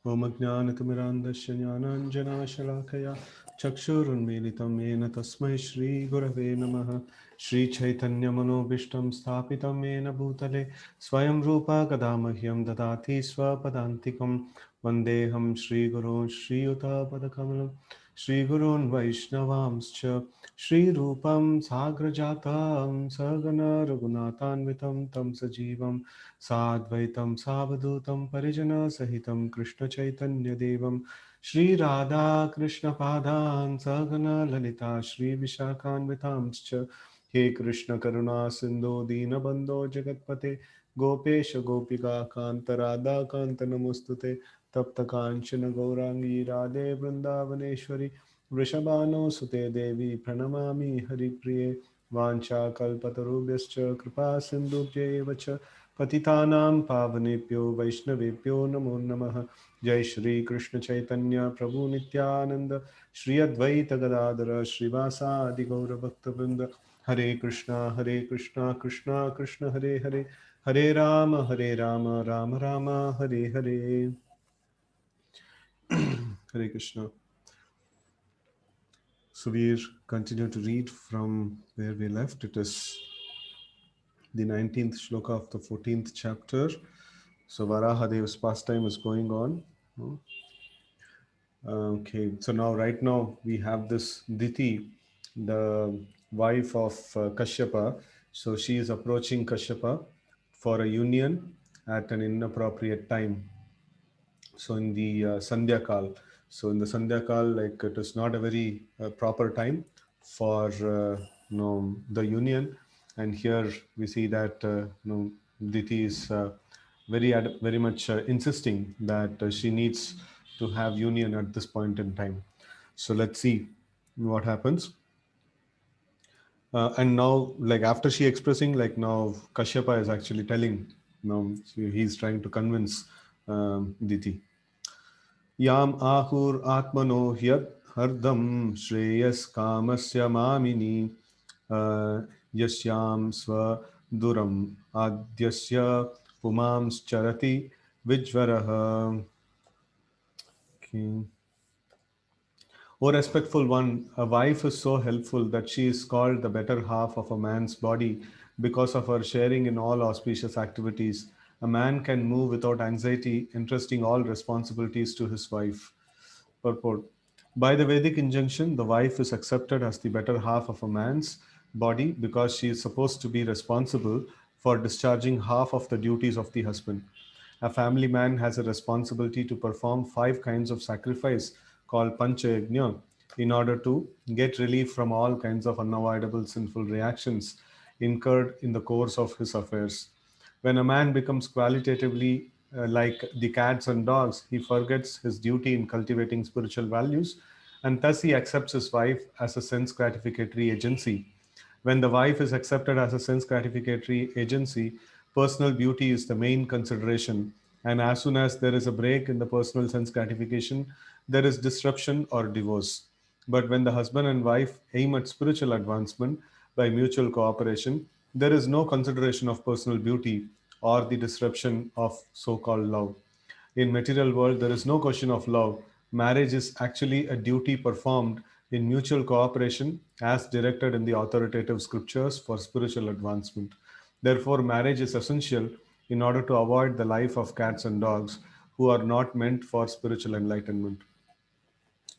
ओम अज्ञानतिमिरान्धस्य ज्ञानाञ्जनाशलाकया चक्षुरुन्मीलितं येन तस्मै श्रीगुरवे नमः। श्रीचैतन्यमनोभीष्टं स्थापितं येन भूतले स्वयं रूपा कदा मह्यं ददाति स्वपदान्तिकं। वन्देऽहं श्रीगुरून् श्रीयुतापदकमलं श्रीगुरून् वैष्णवांश्च श्रीरूपं साग्रजातं सगण रघुनाथान्वितं तं सजीवं साद्वैतं सावधूतं परिजनसहितं कृष्णचैतन्यदेवं श्रीराधा कृष्णपादान् सगण ललिता श्रीविशाखान्वितांश्च। हे कृष्ण करुणा सिन्धो दीनबन्धो जगत्पते गोपेश गोपिका कान्त राधा कान्त नमोस्तुते। तप्त कांचन गौरांगी राधे वृंदावनेश्वरी वृषभानुसुते देवी प्रणमामि हरिप्रिये। वाञ्छाकल्पतरुभ्यश्च कृपा सिन्धुभ्यैव च पतितानां पावनेभ्यो वैष्णवेभ्यो नमो नमः। जय श्री कृष्ण चैतन्य प्रभु नित्यानंद श्री अद्वैत गदाधर श्रीवासादि गौरभक्तवृंद। हरे कृष्णा कृष्णा कृष्ण हरे हरे, हरे Ram Ram Ram Hare Hare. Hare Krishna. So we continue to read from where we left. It is the 19th shloka of the 14th chapter. So Varahadeva's pastime is going on. Okay, so now right now we have this Diti, the wife of Kashyapa. So she is approaching Kashyapa for a union at an inappropriate time. So in the Sandhya Kal, so in the Sandhya Kal, like it is not a very proper time for the union, and here we see that Diti is very much insisting that she needs to have union at this point in time. So let's see what happens. And now, like after she expressing, like now Kashyapa is actually telling, he's trying to convince Diti. याम आहुर आत्मनो ह्यद हरदम श्रेयस कामस्य मामिनी यस्याम स्व दुरम आद्यस्य पुमांश्चरति विज्वरः. Okay. O respectful one, a wife is so helpful that she is called the better half of a man's body because of her sharing in all auspicious activities. A man can move without anxiety, entrusting all responsibilities to his wife. Purport. By the Vedic injunction, the wife is accepted as the better half of a man's body because she is supposed to be responsible for discharging half of the duties of the husband. A family man has a responsibility to perform 5 kinds of sacrifice called Panchayagnya in order to get relief from all kinds of unavoidable sinful reactions incurred in the course of his affairs. When a man becomes qualitatively like the cats and dogs, he forgets his duty in cultivating spiritual values, and thus he accepts his wife as a sense gratificatory agency. When the wife is accepted as a sense gratificatory agency, personal beauty is the main consideration, and as soon as there is a break in the personal sense gratification, there is disruption or divorce. But when the husband and wife aim at spiritual advancement by mutual cooperation, there is no consideration of personal beauty or the disruption of so-called love. In material world, there is no question of love. Marriage is actually a duty performed in mutual cooperation as directed in the authoritative scriptures for spiritual advancement. Therefore, marriage is essential in order to avoid the life of cats and dogs who are not meant for spiritual enlightenment.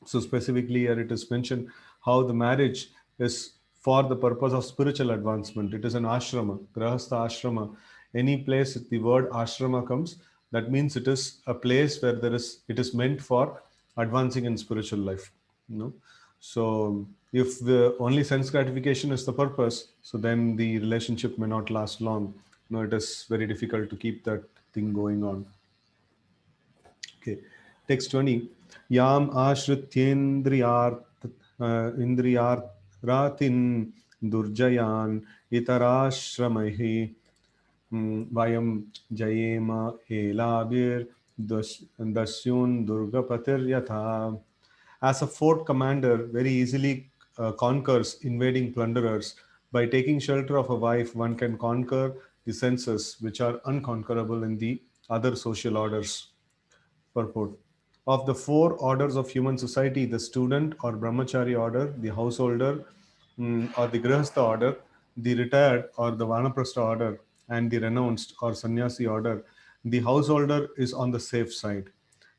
So specifically here it is mentioned how the marriage is for the purpose of spiritual advancement. It is an ashrama, grahastha ashrama. Any place the word ashrama comes, that means it is a place where it is meant for advancing in spiritual life. You know, so if the only sense gratification is the purpose, so then the relationship may not last long. It is very difficult to keep that thing going on. Okay, text 20. Yam ashrityendriyart indriyaratin durjayan itarashramaihi vayam jayema helabir dasyun durgapatir yatha. As a fort commander very easily conquers invading plunderers, by taking shelter of a wife, one can conquer the senses which are unconquerable in the other social orders. Purport. Of the four orders of human society, the student or brahmachari order, the householder or the grihastha order, the retired or the vanaprastha order, and the renounced or sannyasi order, the householder is on the safe side.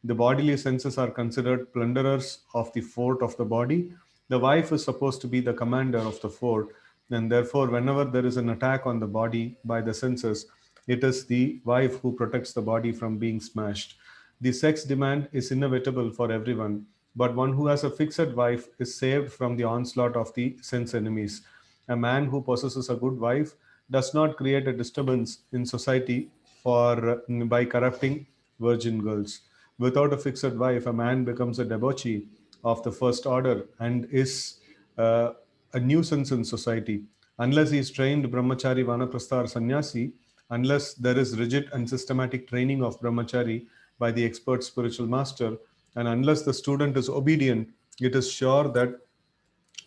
The bodily senses are considered plunderers of the fort of the body. The wife is supposed to be the commander of the fort, and therefore, whenever there is an attack on the body by the senses, it is the wife who protects the body from being smashed. The sex demand is inevitable for everyone, but one who has a fixed wife is saved from the onslaught of the sense enemies. A man who possesses a good wife does not create a disturbance in society by corrupting virgin girls. Without a fixed wife, a man becomes a debauchee of the first order and is uh, a nuisance in society. Unless he is trained brahmachari, vanaprastha, or sannyasi, unless there is rigid and systematic training of brahmachari by the expert spiritual master, and unless the student is obedient, it is sure that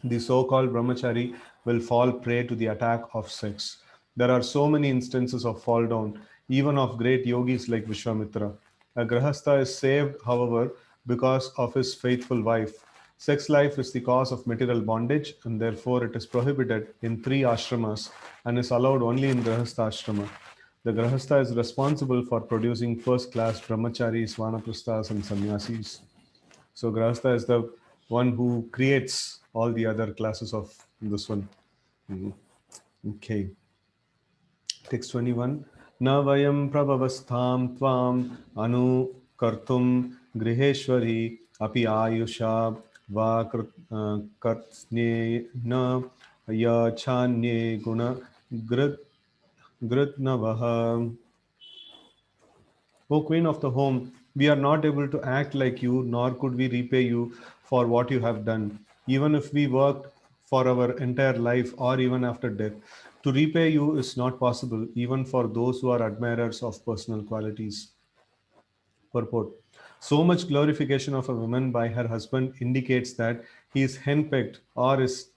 the so-called brahmachari will fall prey to the attack of sex. There are so many instances of fall down, even of great yogis like Vishwamitra. A grahastha is saved, however, because of his faithful wife. Sex life is the cause of material bondage, and therefore it is prohibited in three ashramas and is allowed only in grahastha ashrama. The grahastha is responsible for producing first-class brahmacharis, vanaprasthas, and sannyasis. So Grahastha is the one who creates all the other classes of this one. Mhm. Okay. Text 21. Na vayam prabhavastham tvam anu kartum griheshwari api ayusha va kartsne na ya chanye guna grit gritnavaha. O Queen of the home, we are not able to act like you, nor could we repay you for what you have done, even if we worked for our entire life or even after death. To repay you is not possible, even for those who are admirers of personal qualities. Purport. So much glorification of a woman by her husband indicates that he is henpecked or is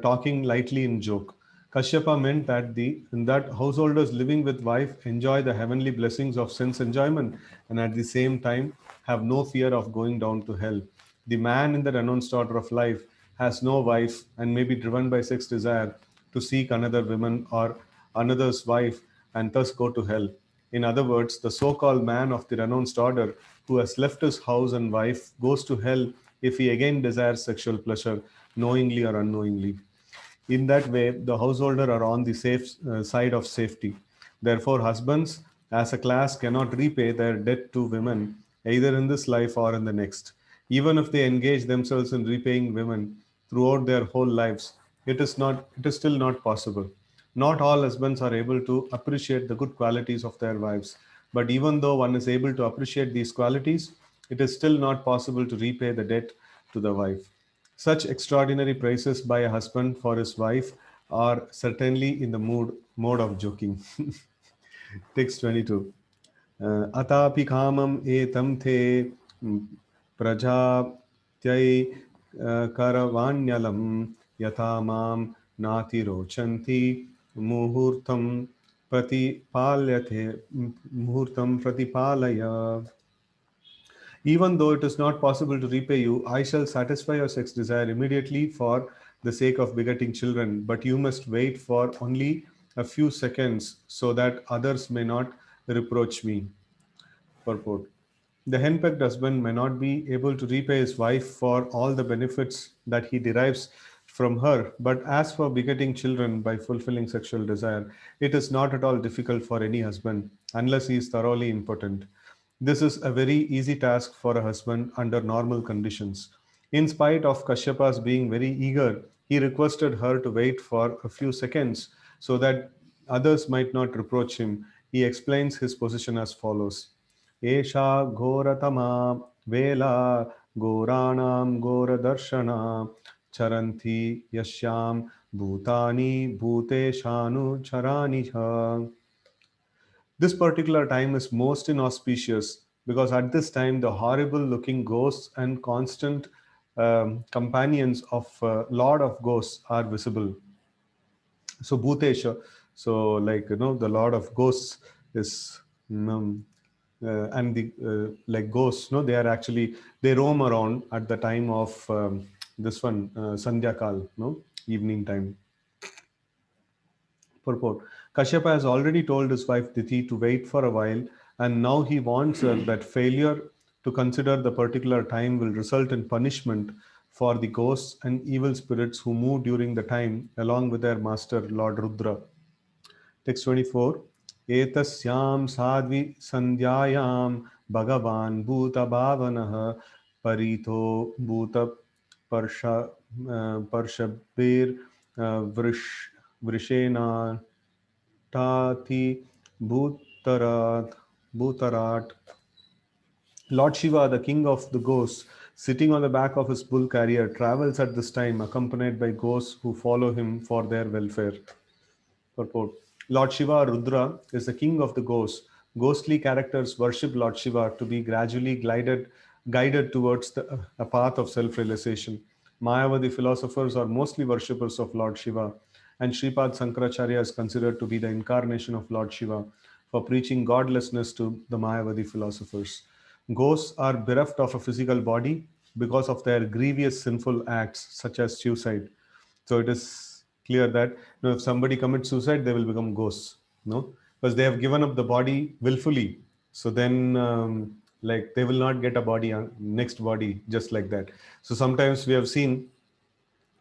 talking lightly in joke. Kashyapa meant that householders living with wife enjoy the heavenly blessings of sense enjoyment and at the same time have no fear of going down to hell. The man in the renounced order of life has no wife and may be driven by sex desire to seek another woman or another's wife and thus go to hell. In other words, the so called man of the renounced order who has left his house and wife goes to hell if he again desires sexual pleasure, knowingly or unknowingly. In that way, the householder are on the safe side of safety. Therefore, husbands as a class cannot repay their debt to women either in this life or in the next. Even if they engage themselves in repaying women throughout their whole lives, it is still not possible. Not all husbands are able to appreciate the good qualities of their wives, but even though one is able to appreciate these qualities, it is still not possible to repay the debt to the wife. Such extraordinary praises by a husband for his wife are certainly in the mode of joking. Text 22. अतापि कामम् एतं ते प्रजाप्त्यै करवाण्यलं यथा मां नातिरोचन्ति मुहूर्तं प्रतिपाल्यते मुहूर्तं प्रतिपालय. Even though it is not possible to repay you, I shall satisfy your sex desire immediately for the sake of begetting children, but you must wait for only a few seconds so that others may not reproach me. Purport. The henpecked husband may not be able to repay his wife for all the benefits that he derives from her, but as for begetting children by fulfilling sexual desire, it is not at all difficult for any husband unless he is thoroughly impotent. This is a very easy task for a husband under normal conditions. In spite of Kashyapa's being very eager, he requested her to wait for a few seconds so that others might not reproach him. He explains his position as follows. एषा घोरतमा वेला घोराणां घोरदर्शना चरन्ति यस्यां भूतानि भूतेशानुचराणि च. This particular time is most inauspicious because at this time the horrible looking ghosts and constant companions of Lord of Ghosts are visible. So Bhutesha, so like the Lord of Ghosts is and the like ghosts, no, they are actually, they roam around at the time of this one, Sandhya Kal, no, evening time. Purport. Kashyapa has already told his wife Diti to wait for a while, and now he warns her that failure to consider the particular time will result in punishment for the ghosts and evil spirits who move during the time along with their master, Lord Rudra. Text 24. Etasyam sadvi sandhyayam bhagavan bhuta bhavanah parito bhuta parsha parshabir vrishena tati bhutarat bhutarat. Lord Shiva, the king of the ghosts, sitting on the back of his bull carrier, travels at this time accompanied by ghosts who follow him for their welfare. Purport. Lord Shiva, Rudra, is the king of the ghosts. Ghostly characters worship Lord Shiva to be gradually guided towards a path of self realization. Mayavadi philosophers are mostly worshippers of Lord Shiva, and Sripad Sankaracharya is considered to be the incarnation of Lord Shiva for preaching godlessness to the Mayavadi philosophers. Ghosts are bereft of a physical body because of their grievous sinful acts, such as suicide. So it is clear that, if somebody commits suicide, they will become ghosts, no, because they have given up the body willfully. So then, like, they will not get a body, next body, just like that. So sometimes we have seen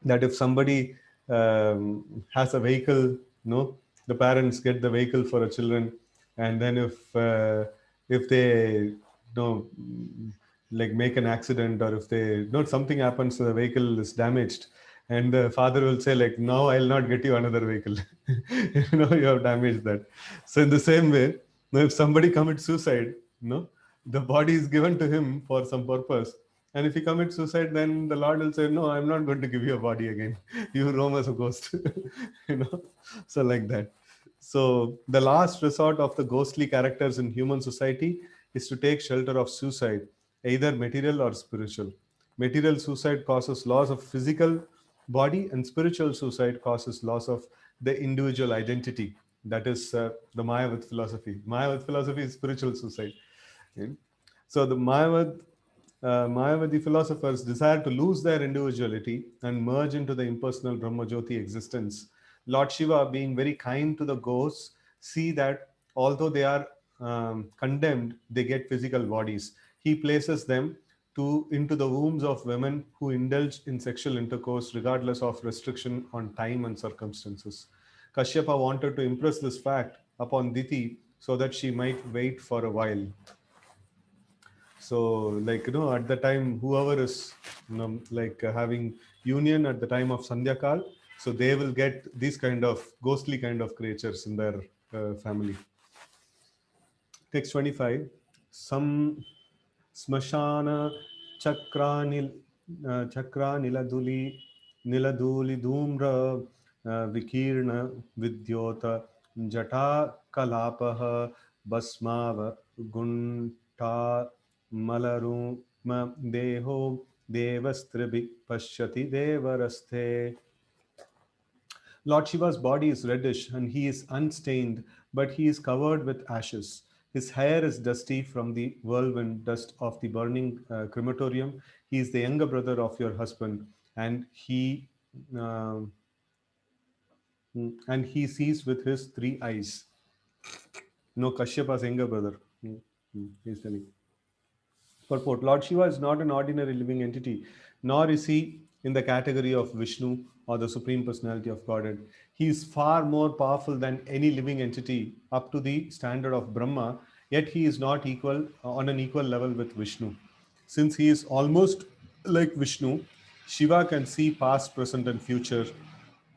that if somebody has a vehicle, no, the parents get the vehicle for a children, and then if they, like, make an accident, or if they, something happens, the vehicle is damaged, and the father will say, like, now I'll not get you another vehicle. You have damaged that. So in the same way, if somebody commits suicide, no, the body is given to him for some purpose, and if he commits suicide, then the Lord will say, no, I'm not going to give you a body again. You roam as a ghost. you know so like that. So the last resort of the ghostly characters in human society is to take shelter of suicide, either material or spiritual. Material suicide causes loss of physical body, and spiritual suicide causes loss of the individual identity. That is the Mayavad philosophy. Mayavad philosophy is spiritual suicide. Okay? So the Mayavadi philosophers desire to lose their individuality and merge into the impersonal Brahmajyoti existence. Lord Shiva, being very kind to the ghosts, see that although they are condemned, they get physical bodies. He places them into the wombs of women who indulge in sexual intercourse regardless of restriction on time and circumstances. Kashyapa wanted to impress this fact upon Diti so that she might wait for a while. So, like, at the time, whoever is, like, having union at the time of Sandhya Kal, so they will get these kind of ghostly kind of creatures in their family. Text 25. Some smashana chakranil niladuli dhumra vikirna vidyota jata kalapah basmav gunta malarum deho devastribhi pashyati devarasthe. Lord Shiva's body is reddish and he is unstained, but he is covered with ashes. His hair is dusty from the whirlwind dust of the burning crematorium. He is the younger brother of your husband, and uh, he sees with his three eyes. No, Kashyapa's younger brother. He's telling. Purport. Lord Shiva is not an ordinary living entity, nor is he in the category of Vishnu or the Supreme Personality of Godhead. He is far more powerful than any living entity up to the standard of Brahma, yet he is not equal on an equal level with Vishnu. Since he is almost like Vishnu, Shiva can see past, present, and future.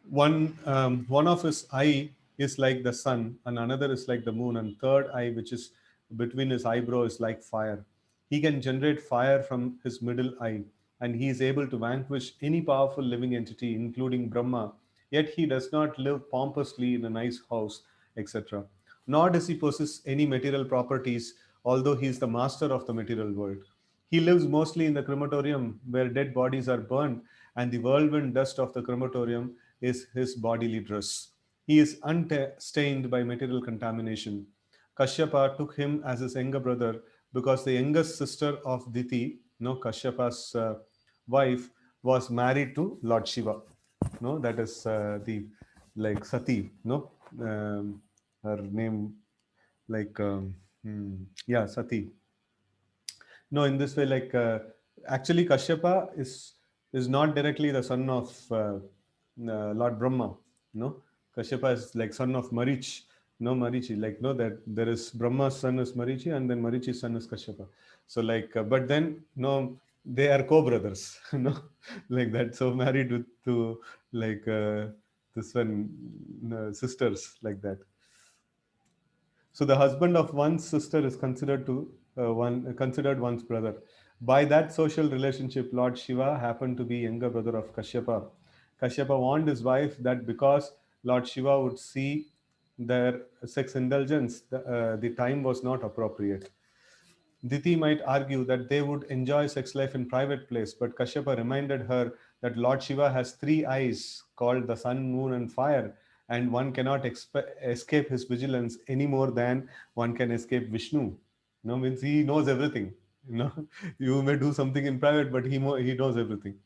One of his eye is like the sun, and another is like the moon, and third eye, which is between his eyebrow, is like fire. He can generate fire from his middle eye, and he is able to vanquish any powerful living entity, including Brahma. Yet he does not live pompously in a nice house, etc. Nor does he possess any material properties, although he is the master of the material world. He lives mostly in the crematorium where dead bodies are burned, and the whirlwind dust of the crematorium is his bodily dress. He is unstained by material contamination. Kashyapa took him as his younger brother because the youngest sister of Diti, Kashyapa's wife, was married to Lord Shiva. No, that is the like Sati. No, her name like yeah, Sati. No, in this way, like actually, Kashyapa is not directly the son of Lord Brahma. No, Kashyapa is like son of Marich. No, Marichi. Like no, that there is Brahma's son is Marichi, and then Marichi's son is Kashyapa. So like, but then no, they are co-brothers. No, like that. So married with to like this one sisters like that. So the husband of one's sister is considered one's brother. By that social relationship, Lord Shiva happened to be younger brother of Kashyapa. Kashyapa warned his wife that because Lord Shiva would see their sex indulgence, the time was not appropriate. Diti might argue that they would enjoy sex life in private place, but Kashyapa reminded her that Lord Shiva has three eyes called the sun, moon, and fire, and one cannot escape his vigilance any more than one can escape Vishnu. Means he knows everything. You may do something in private, but he knows everything.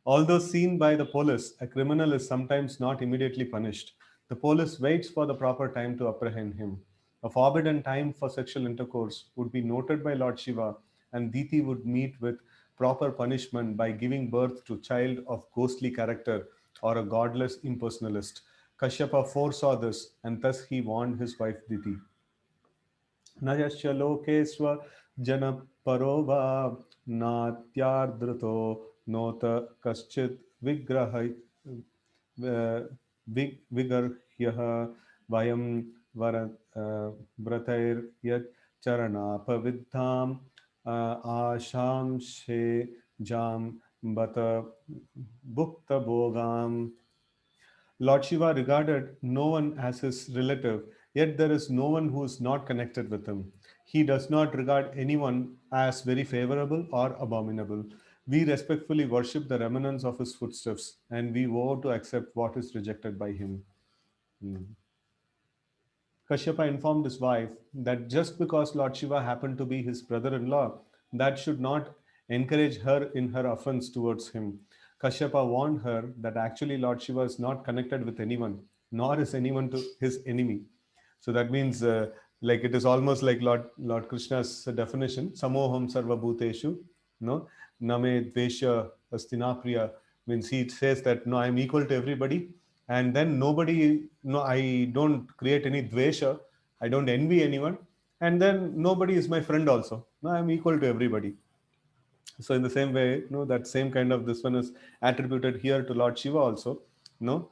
Although seen by the police, a criminal is sometimes not immediately punished. The police waits for the proper time to apprehend him. A forbidden time for sexual intercourse would be noted by Lord Shiva, and Diti would meet with proper punishment by giving birth to child of ghostly character or a godless impersonalist. Kashyapa foresaw this, and thus he warned his wife Diti. न यस्य लोके स्वजनपरो वा नात्यार्द्रतो नोत कश्चित् विग्रह विगर्ह्यः वयं वर व्रतैर्यच्चरणापविद्धाम् आशांशे जां बत भुक्तभोगाम्. Lord Shiva regarded no one as his relative, yet there is no one who is not connected with him. He does not regard anyone as very favorable or abominable. We respectfully worship the remnants of his footsteps, and we vow to accept what is rejected by him. Hmm. Kashyapa informed his wife that just because Lord Shiva happened to be his brother in law, that should not encourage her in her offense towards him. Kashyapa warned her that actually Lord Shiva is not connected with anyone, nor is anyone to his enemy. So that means, like it is almost like Lord Krishna's definition: Samoham Sarva Bhuteshu, no, Name Dvesha Astinapriya, means he says that no, I am equal to everybody, and then nobody, no, I don't create any dvesha, I don't envy anyone, and then nobody is my friend also. No, I am equal to everybody. So in the same way, that same kind of this one is attributed here to Lord Shiva also. No,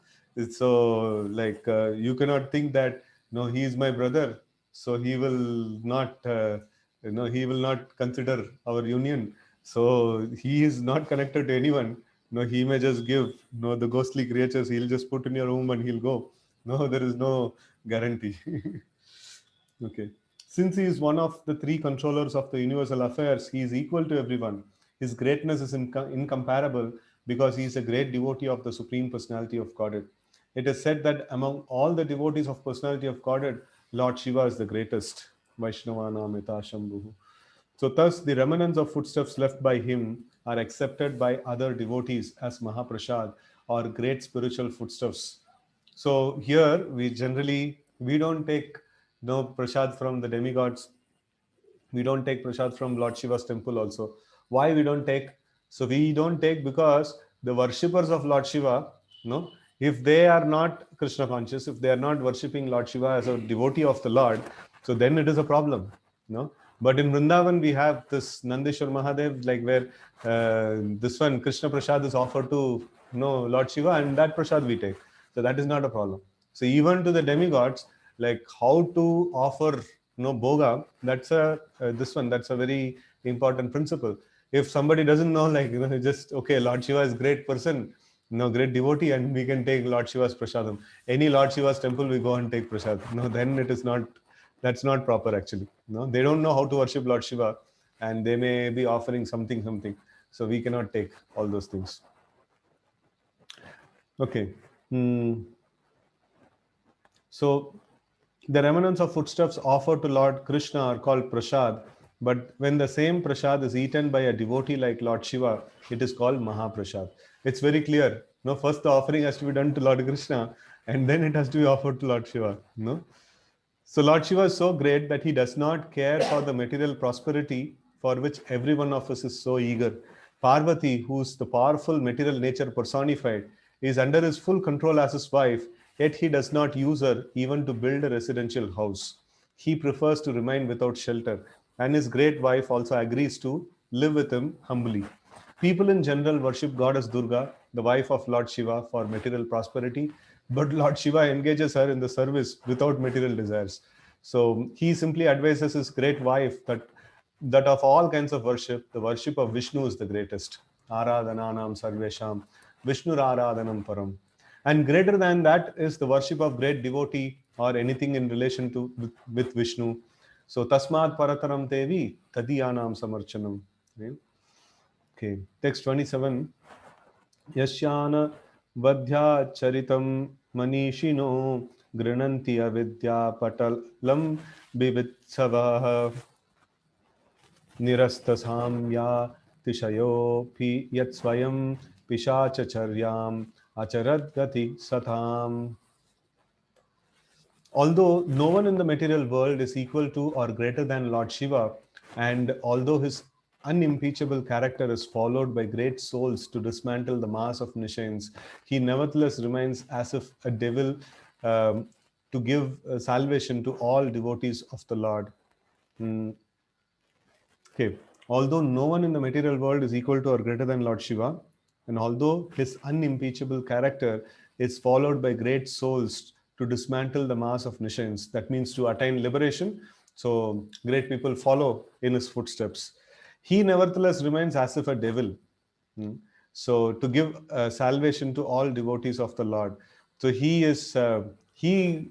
so like you cannot think that no, he is my brother, so he will not, he will not consider our union. So he is not connected to anyone. No, he may just give no the ghostly creatures. He'll just put in your room and he'll go. No, there is no guarantee. Okay. Since he is one of the three controllers of the universal affairs, he is equal to everyone. His greatness is incomparable because he is a great devotee of the Supreme Personality of Godhead. It is said that among all the devotees of Personality of Godhead, Lord Shiva is the greatest. Vaishnavana Mita Shambhu. So, thus, the remnants of footsteps left by him are accepted by other devotees as Mahaprasad or great spiritual footsteps. So here we don't take no prasad from the demigods. We don't take prasad from Lord Shiva's temple also. Why we don't take? So we don't take because the worshippers of Lord Shiva, no, if they are not Krishna conscious, if they are not worshipping Lord Shiva as a devotee of the Lord, so then it is a problem. No, but in Vrindavan we have this Nandeshwar Mahadev, like where this one Krishna Prasad is offered to Lord Shiva, and that prasad we take. So that is not a problem. So even to the demigods, like how to offer bhoga, that's a this one that's a very important principle. If somebody doesn't know, like just okay, Lord Shiva is great person, great devotee, and we can take Lord Shiva's prasadam. Any Lord Shiva's temple, we go and take prasad. No, then it is not. That's not proper actually. No, they don't know how to worship Lord Shiva, and they may be offering something. So we cannot take all those things. Okay. So The remnants of footsteps offered to Lord Krishna are called prasad, but when the same prasad is eaten by a devotee like Lord Shiva, it is called Mahaprasad. It's very clear. No, first the offering has to be done to Lord Krishna, and then it has to be offered to Lord Shiva. No, so Lord Shiva is so great that he does not care for the material prosperity for which every one of us is so eager. Parvati, who's the powerful material nature personified, is under his full control as his wife, yet he does not use her even to build a residential house. He prefers to remain without shelter, and his great wife also agrees to live with him humbly. People in general worship goddess Durga, the wife of Lord Shiva, for material prosperity, but Lord Shiva engages her in the service without material desires. So he simply advises his great wife that of all kinds of worship, the worship of Vishnu is the greatest. Aradhananam sarvesham, Vishnu aradhanam param. And greater than that is the worship of great devotee or anything in relation to with Vishnu. So tasmad parataram devi tadiyanam samarchanam. Right? Okay, text 27. Yashyana vadhya charitam manishino grinanti avidya patalam bivitsavaha nirastasamya tishayopi yatsvayam pishachacharyam acharadgati satam. Although no one in the material world is equal to or greater than Lord Shiva, and although his unimpeachable character is followed by great souls to dismantle the mass of Nishayans, he nevertheless remains as if a devil to give salvation to all devotees of the Lord. Mm, okay. Although no one in the material world is equal to or greater than Lord Shiva, and although his unimpeachable character is followed by great souls to dismantle the mass of Nishayans, that means to attain liberation. So great people follow in his footsteps. He nevertheless remains as if a devil. Hmm. So to give salvation to all devotees of the Lord. So he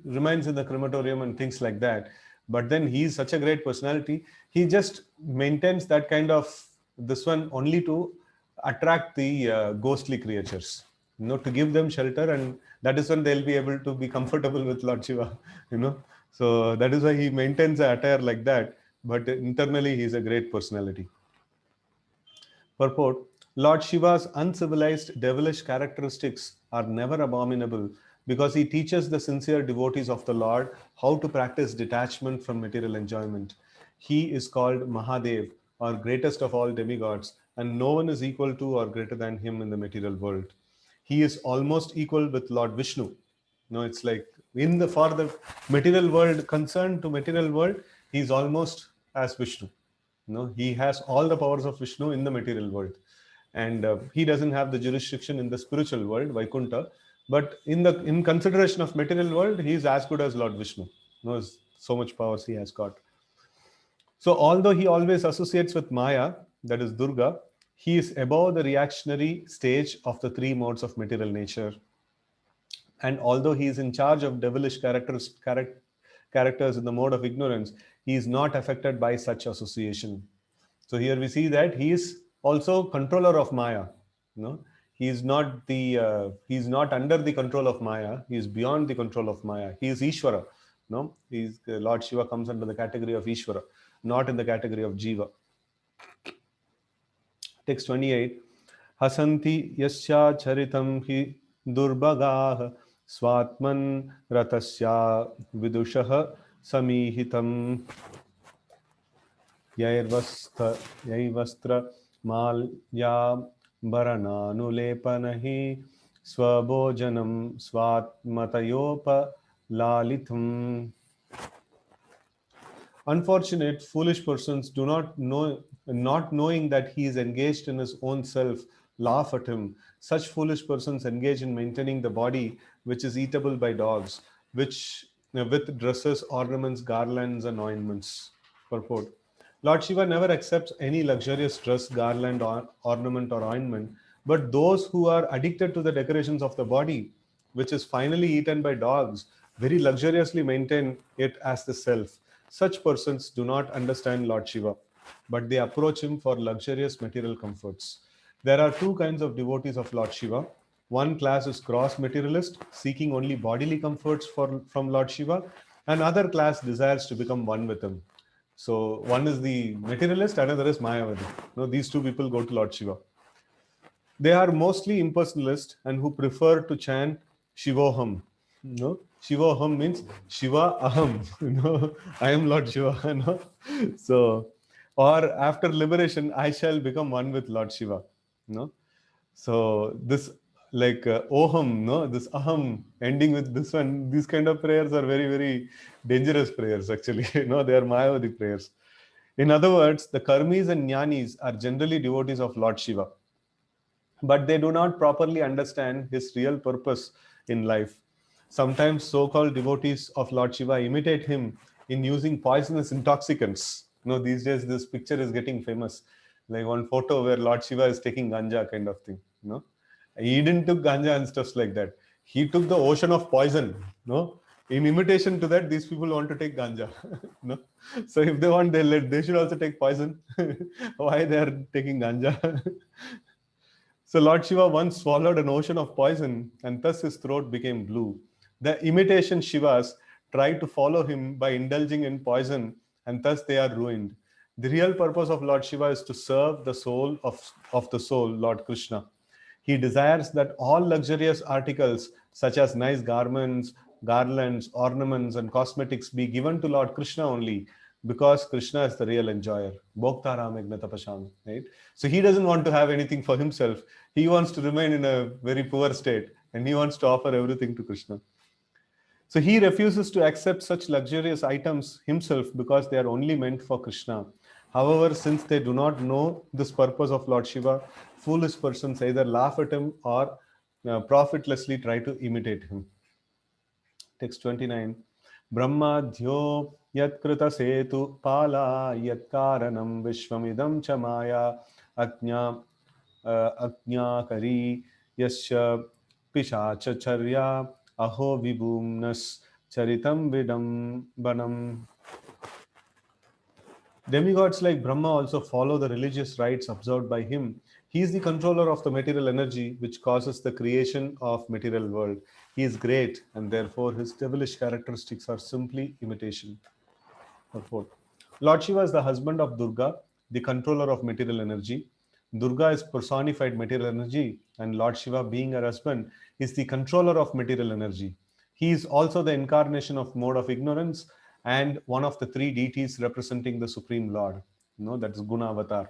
remains in the crematorium and things like that. But then he is such a great personality. He just maintains that kind of this one only to attract the ghostly creatures, to give them shelter, and that is when they'll be able to be comfortable with Lord Shiva. you know. So that is why he maintains a attire like that. But internally, he is a great personality. Purport: Lord Shiva's uncivilized, devilish characteristics are never abominable because he teaches the sincere devotees of the Lord how to practice detachment from material enjoyment. He is called Mahadev, or greatest of all demigods, and no one is equal to or greater than him in the material world. He is almost equal with Lord Vishnu. No, it's like in the for the material world, concerned to material world, he's almost as Vishnu. He has all the powers of Vishnu in the material world, and he doesn't have the jurisdiction in the spiritual world, Vaikuntha. But in consideration of material world, he is as good as Lord Vishnu. So much powers he has got. So although he always associates with Maya, that is Durga, he is above the reactionary stage of the three modes of material nature. And although he is in charge of devilish characters in the mode of ignorance, he is not affected by such association. So here we see that he is also controller of Maya. He is not he is not under the control of Maya. He is beyond the control of Maya. He is Ishvara. No, he's Lord Shiva comes under the category of Ishvara, not in the category of Jiva. Text 28. Hasanti yasya charitam hi durbagah swatman ratasya vidushah samihitam yairstra malya bharananulepanahi swabhojanam swatmatayopa lalitam. Unfortunate, foolish persons do not know, not knowing that he is engaged in his own self, laugh at him. Such foolish persons engage in maintaining the body which is eatable by dogs, which with dresses, ornaments, garlands, and ointments. Purport: Lord Shiva never accepts any luxurious dress, garland, or ornament, or ointment, but those who are addicted to the decorations of the body, which is finally eaten by dogs, very luxuriously maintain it as the self. Such persons do not understand Lord Shiva, but they approach him for luxurious material comforts. There are two kinds of devotees of Lord Shiva. One class is gross materialist, seeking only bodily comforts from Lord Shiva, Another class desires to become one with him. So one is the materialist, another is Mayavadi. These two people go to Lord Shiva. They are mostly impersonalist and who prefer to chant Shivoham. Shivoham means Shiva Aham. I am Lord Shiva. So, or after liberation, I shall become one with Lord Shiva. So this like Oham, this Aham ending with this one. These kind of prayers are very very dangerous prayers. Actually, they are Mayavadi prayers. In other words, the Karmis and Jnanis are generally devotees of Lord Shiva, but they do not properly understand his real purpose in life. Sometimes so called devotees of Lord Shiva imitate him in using poisonous intoxicants. These days this picture is getting famous. Like one photo where Lord Shiva is taking ganja kind of thing. He didn't took ganja and stuff like that. He took the ocean of poison. In imitation to that, these people want to take ganja. no? So if they want, they should also take poison. Why they are taking ganja? So Lord Shiva once swallowed an ocean of poison, and thus his throat became blue. The imitation Shivas tried to follow him by indulging in poison, and thus they are ruined. The real purpose of Lord Shiva is to serve the soul of the soul, Lord Krishna. He desires that all luxurious articles, such as nice garments, garlands, ornaments, and cosmetics, be given to Lord Krishna only, because Krishna is the real enjoyer. Bhoktaram Ignatapasham, right? So he doesn't want to have anything for himself. He wants to remain in a very poor state and he wants to offer everything to Krishna. So he refuses to accept such luxurious items himself because they are only meant for Krishna. However, since they do not know this purpose of Lord Shiva, foolish persons either laugh at him or profitlessly try to imitate him. Text 29. Brahmadhyo yatkrita setu pala yatkaranam vishwamidam cha maya ajna ajnakari yasya pishachacharya aho vibhumnas charitam vidam banam. Demigods like Brahma also follow the religious rites observed by him. He is the controller of the material energy which causes the creation of material world. He is great and therefore his devilish characteristics are simply imitation. Purport. Lord Shiva is the husband of Durga, the controller of material energy. Durga is personified material energy, and Lord Shiva, being her husband, is the controller of material energy. He is also the incarnation of mode of ignorance and one of the three deities representing the Supreme Lord. That is Guna Avatar.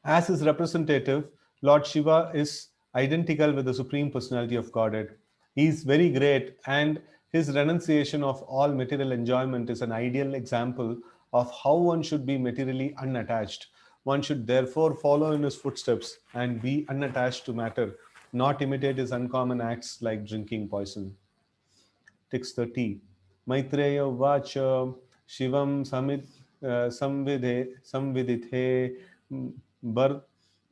As his representative, Lord Shiva is identical with the Supreme Personality of Godhead. He is very great, and his renunciation of all material enjoyment is an ideal example of how one should be materially unattached. One should therefore follow in his footsteps and be unattached to matter, not imitate his uncommon acts like drinking poison. Text 30. Maitreya Vacha Shivam Samvidithe Bar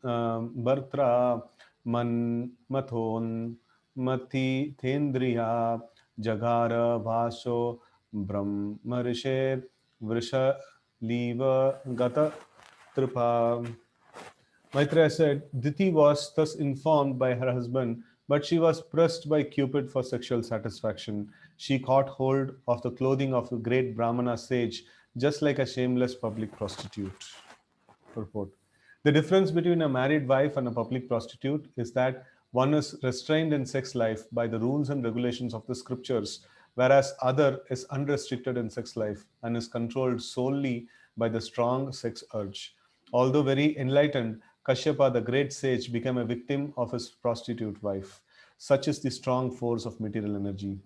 Bartra Mathon Mati Thendriya Jagara Vaso Brahmarishe Vrisha Liva Gata Tripa. Maitreya said, Diti was thus informed by her husband, but she was pressed by Cupid for sexual satisfaction. She caught hold of the clothing of a great Brahmana sage, just like a shameless public prostitute. Purport. The difference between a married wife and a public prostitute is that one is restrained in sex life by the rules and regulations of the scriptures, whereas other is unrestricted in sex life and is controlled solely by the strong sex urge. Although very enlightened, Kashyapa, the great sage, became a victim of his prostitute wife. Such is the strong force of material energy.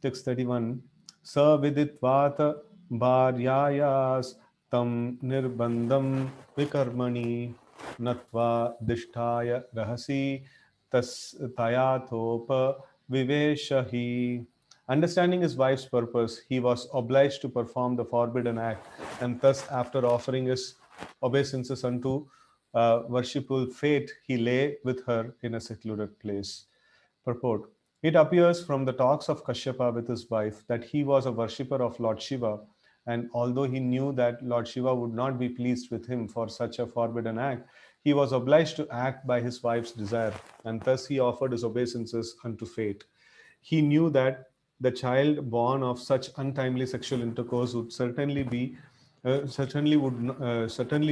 Text 31. Sa viditvat bharyayas tam nirbandham vikarmani natva dishtaya rahasi tas tayathopa viveshahi. Understanding his wife's purpose, he was obliged to perform the forbidden act, and thus, after offering his obeisances unto worshipful fate, he lay with her in a secluded place. Purport. It appears from the talks of Kashyapa with his wife that he was a worshipper of Lord Shiva, and although he knew that Lord Shiva would not be pleased with him for such a forbidden act, he was obliged to act by his wife's desire, and thus he offered his obeisances unto fate. He knew that The child born of such untimely sexual intercourse would certainly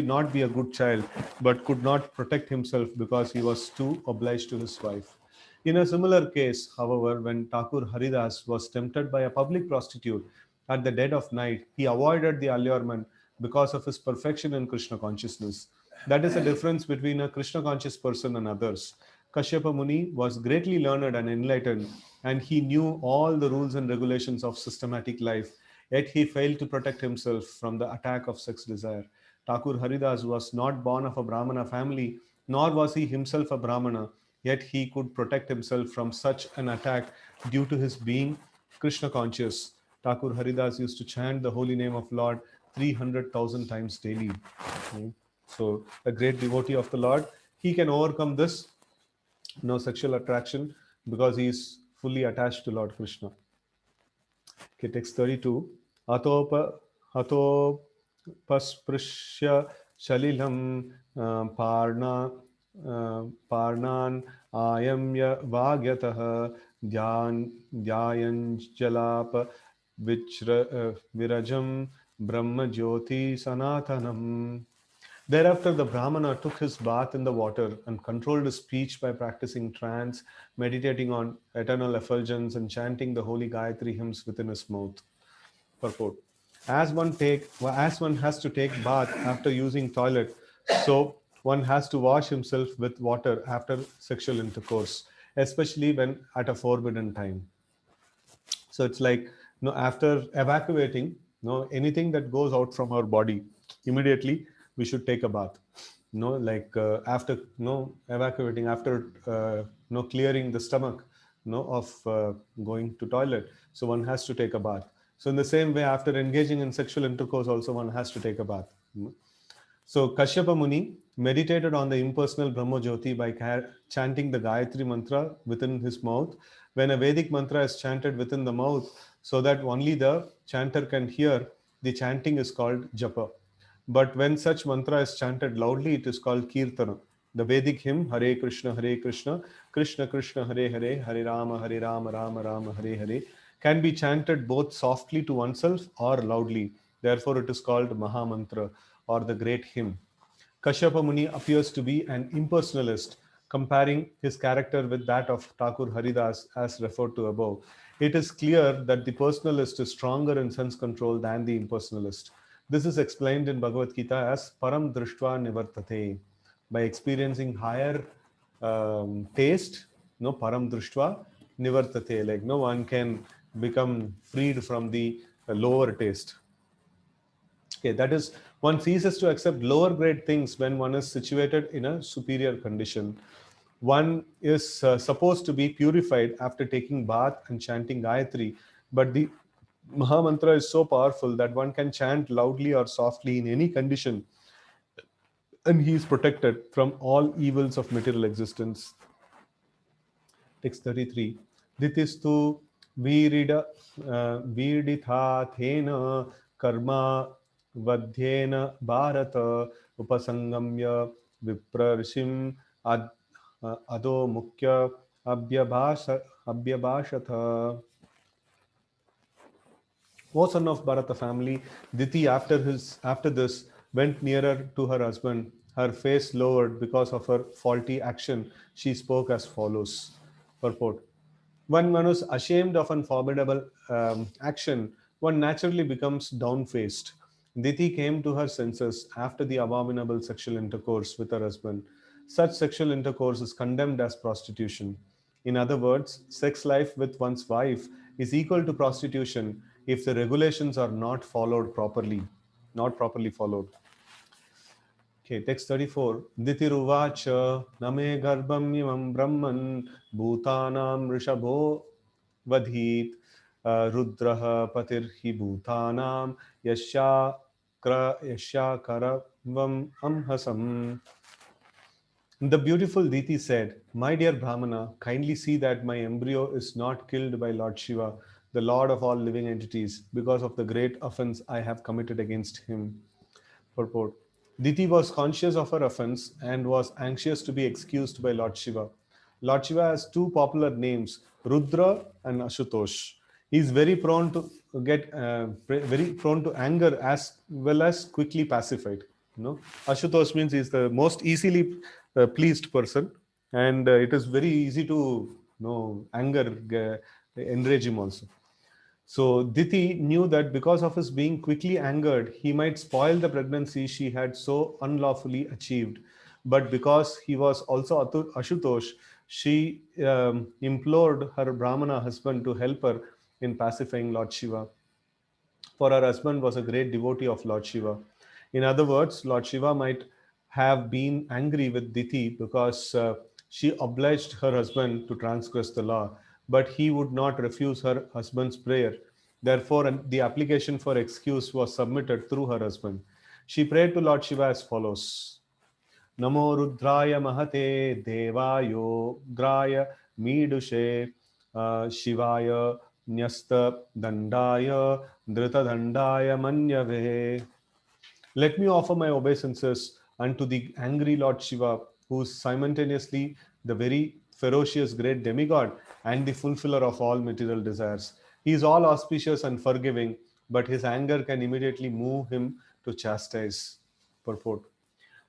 not be a good child, but could not protect himself because he was too obliged to his wife. In a similar case, however, when Thakur Haridas was tempted by a public prostitute at the dead of night, he avoided the allurement because of his perfection in Krishna consciousness. That is the difference between a Krishna conscious person and others. Kashyapa Muni was greatly learned and enlightened, and he knew all the rules and regulations of systematic life, yet he failed to protect himself from the attack of sex desire. Thakur Haridas was not born of a Brahmana family, nor was he himself a Brahmana, yet he could protect himself from such an attack due to his being Krishna conscious. Thakur Haridas used to chant the holy name of Lord 300,000 times daily. Okay. So, a great devotee of the Lord, he can overcome this no sexual attraction because he is fully attached to Lord Krishna. Okay, text 32. Atopa Atopasprisya Shalilam Parna Parnan Ayamya Vagyatah Dhyanjalapa Virajam Brahma Jyoti Sanatanam. Thereafter, the Brahmana took his bath in the water and controlled his speech by practicing trance, meditating on eternal effulgence, and chanting the holy Gayatri hymns within his mouth. Purport: as one has to take bath after using toilet, so one has to wash himself with water after sexual intercourse, especially when at a forbidden time. So it's like, after evacuating, anything that goes out from our body, immediately we should take a bath. Like after evacuating, after clearing the stomach, of going to toilet, so one has to take a bath. So in the same way, after engaging in sexual intercourse, also one has to take a bath. So Kashyapa Muni meditated on the impersonal Brahma Jyoti by chanting the Gayatri mantra within his mouth. When a Vedic mantra is chanted within the mouth so that only the chanter can hear, the chanting is called japa. But when such mantra is chanted loudly, it is called kirtana. The Vedic hymn Hare Krishna, Krishna Krishna, Hare Hare, Hare Rama, Rama Rama, Hare Hare can be chanted both softly to oneself or loudly. Therefore, it is called Maha Mantra or the great hymn. Kashyapa Muni appears to be an impersonalist, comparing his character with that of Thakur Haridas as referred to above. It is clear that the personalist is stronger in sense control than the impersonalist. This is explained in Bhagavad Gita as Param Drishtva Nivartate. By experiencing higher taste, no Param Drishtva Nivartate, like no one can become freed from the lower taste. Okay, that is, one ceases to accept lower grade things when one is situated in a superior condition. One is supposed to be purified after taking bath and chanting Gayatri, but the Maha Mantra is so powerful that one can chant loudly or softly in any condition, and he is protected from all evils of material existence. Text 33. Ditistu Viridithathena karma vadhyena bharata upasangamya viprarshim ado mukya abhyabhashatha. O son of Bharata family, Diti after this went nearer to her husband. Her face lowered because of her faulty action. She spoke as follows. Purport: when one is ashamed of an formidable action, one naturally becomes down-faced. Diti came to her senses after the abominable sexual intercourse with her husband. Such sexual intercourse is condemned as prostitution. In other words, sex life with one's wife is equal to prostitution if the regulations are not properly followed. Okay, text 34. Ditiruvacha name garbham imam brahman bhutanam rishabho vadhit rudraha patirhi bhutanam yasya karavam amhasam. The beautiful Diti said, "My dear Brahmana, kindly see that my embryo is not killed by Lord Shiva, the Lord of all living entities, because of the great offense I have committed against him." Purport: Diti was conscious of her offense and was anxious to be excused by Lord Shiva. Lord Shiva has two popular names, Rudra and Ashutosh. He's very prone to very prone to anger as well as quickly pacified. Ashutosh means he's the most easily pleased person, and it is very easy to anger, enrage him also. So Diti knew that because of his being quickly angered, he might spoil the pregnancy she had so unlawfully achieved. But because he was also Ashutosh, she implored her Brahmana husband to help her in pacifying Lord Shiva, for her husband was a great devotee of Lord Shiva. In other words, Lord Shiva might have been angry with Diti because she obliged her husband to transgress the law, but he would not refuse her husband's prayer. Therefore, the application for excuse was submitted through her husband. She prayed to Lord Shiva as follows: Namo Rudraya Mahate Devayo Graya Midushe Shivaya Nyasta Dandaya Drita Dandaya Manyave. Let me offer my obeisances unto the angry Lord Shiva, who is simultaneously the very ferocious great demigod and the fulfiller of all material desires. He is all auspicious and forgiving, but his anger can immediately move him to chastise. Purport.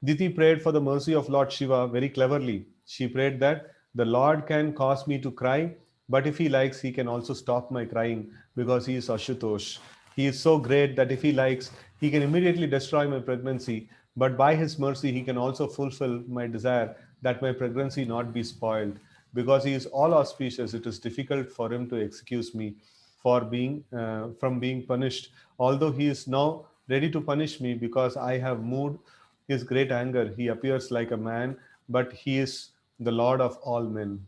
Diti prayed for the mercy of Lord Shiva very cleverly. She prayed that the Lord can cause me to cry, but if he likes, he can also stop my crying because he is Ashutosh. He is so great that if he likes, he can immediately destroy my pregnancy, but by his mercy, he can also fulfill my desire that my pregnancy not be spoiled. Because he is all auspicious, it is difficult for him to excuse me for being from being punished. Although he is now ready to punish me because I have moved his great anger, he appears like a man, but he is the Lord of all men.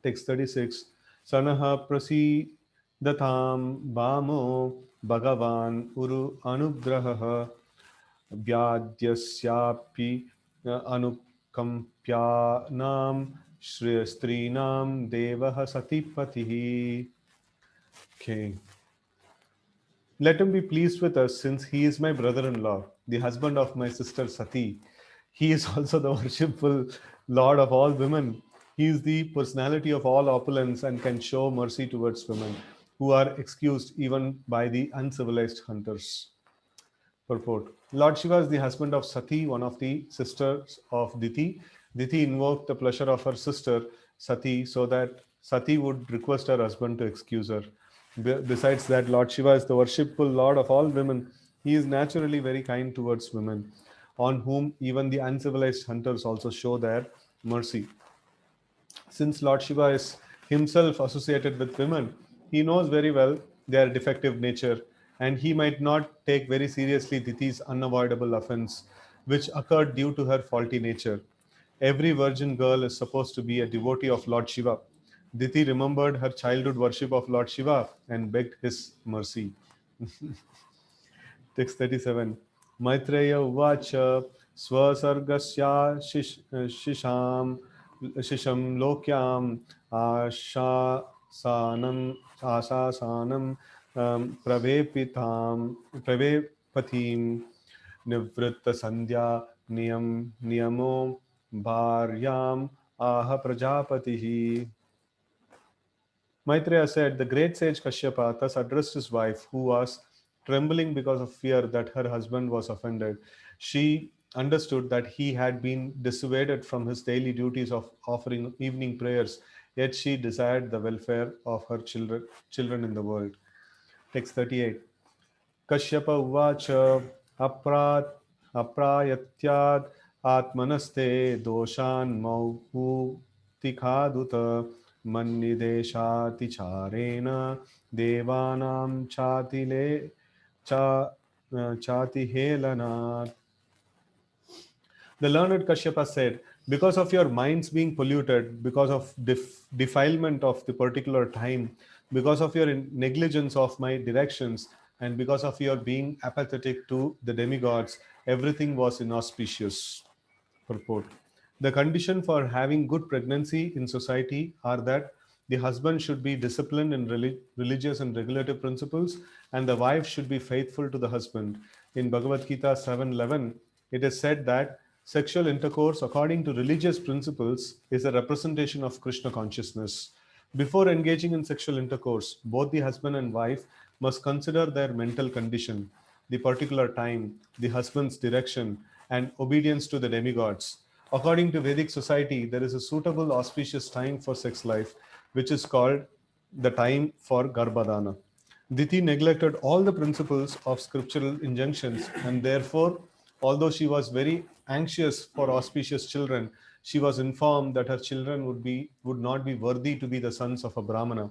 Text 36. Sanaha prasidatam bamo bhagavan uru anugraha vyadyasyapi anukampyanam streenam devah satipatihi. Okay. Let him be pleased with us, since he is my brother in law, the husband of my sister Sati. He is also the worshipful lord of all women. He is the personality of all opulence and can show mercy towards women who are excused even by the uncivilized hunters. Purport. Lord Shiva is the husband of Sati, one of the sisters of Diti. Diti invoked the pleasure of her sister Sati so that Sati would request her husband to excuse her. Besides that, Lord Shiva is the worshipful Lord of all women. He is naturally very kind towards women, on whom even the uncivilized hunters also show their mercy. Since Lord Shiva is himself associated with women, he knows very well their defective nature, and he might not take very seriously Diti's unavoidable offense, which occurred due to her faulty nature. Every virgin girl is supposed to be a devotee of Lord Shiva. Diti remembered her childhood worship of Lord Shiva and begged his mercy. Text 37. Maitreya Uvacha Swasargasya Shisham Lokyam Asasanam Pravepathim Nivritta Sandhya Niyamo Bharyam Aha Prajapatihi. Maitreya said, the great sage Kashyapa thus addressed his wife, who was trembling because of fear that her husband was offended. She understood that he had been dissuaded from his daily duties of offering evening prayers, yet she desired the welfare of her children in the world. Text 38. Kashyapa uvacha aprat aprayatyad atmanaste doshan mauhu tikhaduta mannideshati charena devanam chatile cha chati helanat. The learned Kashyapa said, because of your minds being polluted, because of defilement of the particular time, because of your negligence of my directions, and because of your being apathetic to the demigods, everything was inauspicious. Purport. The condition for having good pregnancy in society are that the husband should be disciplined in religious and regulative principles, and the wife should be faithful to the husband. In Bhagavad Gita 7:11, it is said that sexual intercourse, according to religious principles, is a representation of Krishna consciousness. Before engaging in sexual intercourse, both the husband and wife must consider their mental condition, the particular time, the husband's direction, and obedience to the demigods. According to Vedic society, there is a suitable auspicious time for sex life, which is called the time for Garbhadana. Diti neglected all the principles of scriptural injunctions, and therefore, although she was very anxious for auspicious children, she was informed that her children would not be worthy to be the sons of a Brahmana.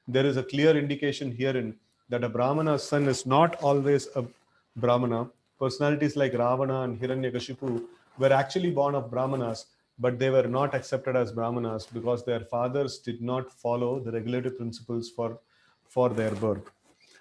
There is a clear indication herein that a Brahmana's son is not always a Brahmana. Personalities like Ravana and Hiranyakashipu were actually born of Brahmanas, but they were not accepted as Brahmanas because their fathers did not follow the regulative principles for their birth.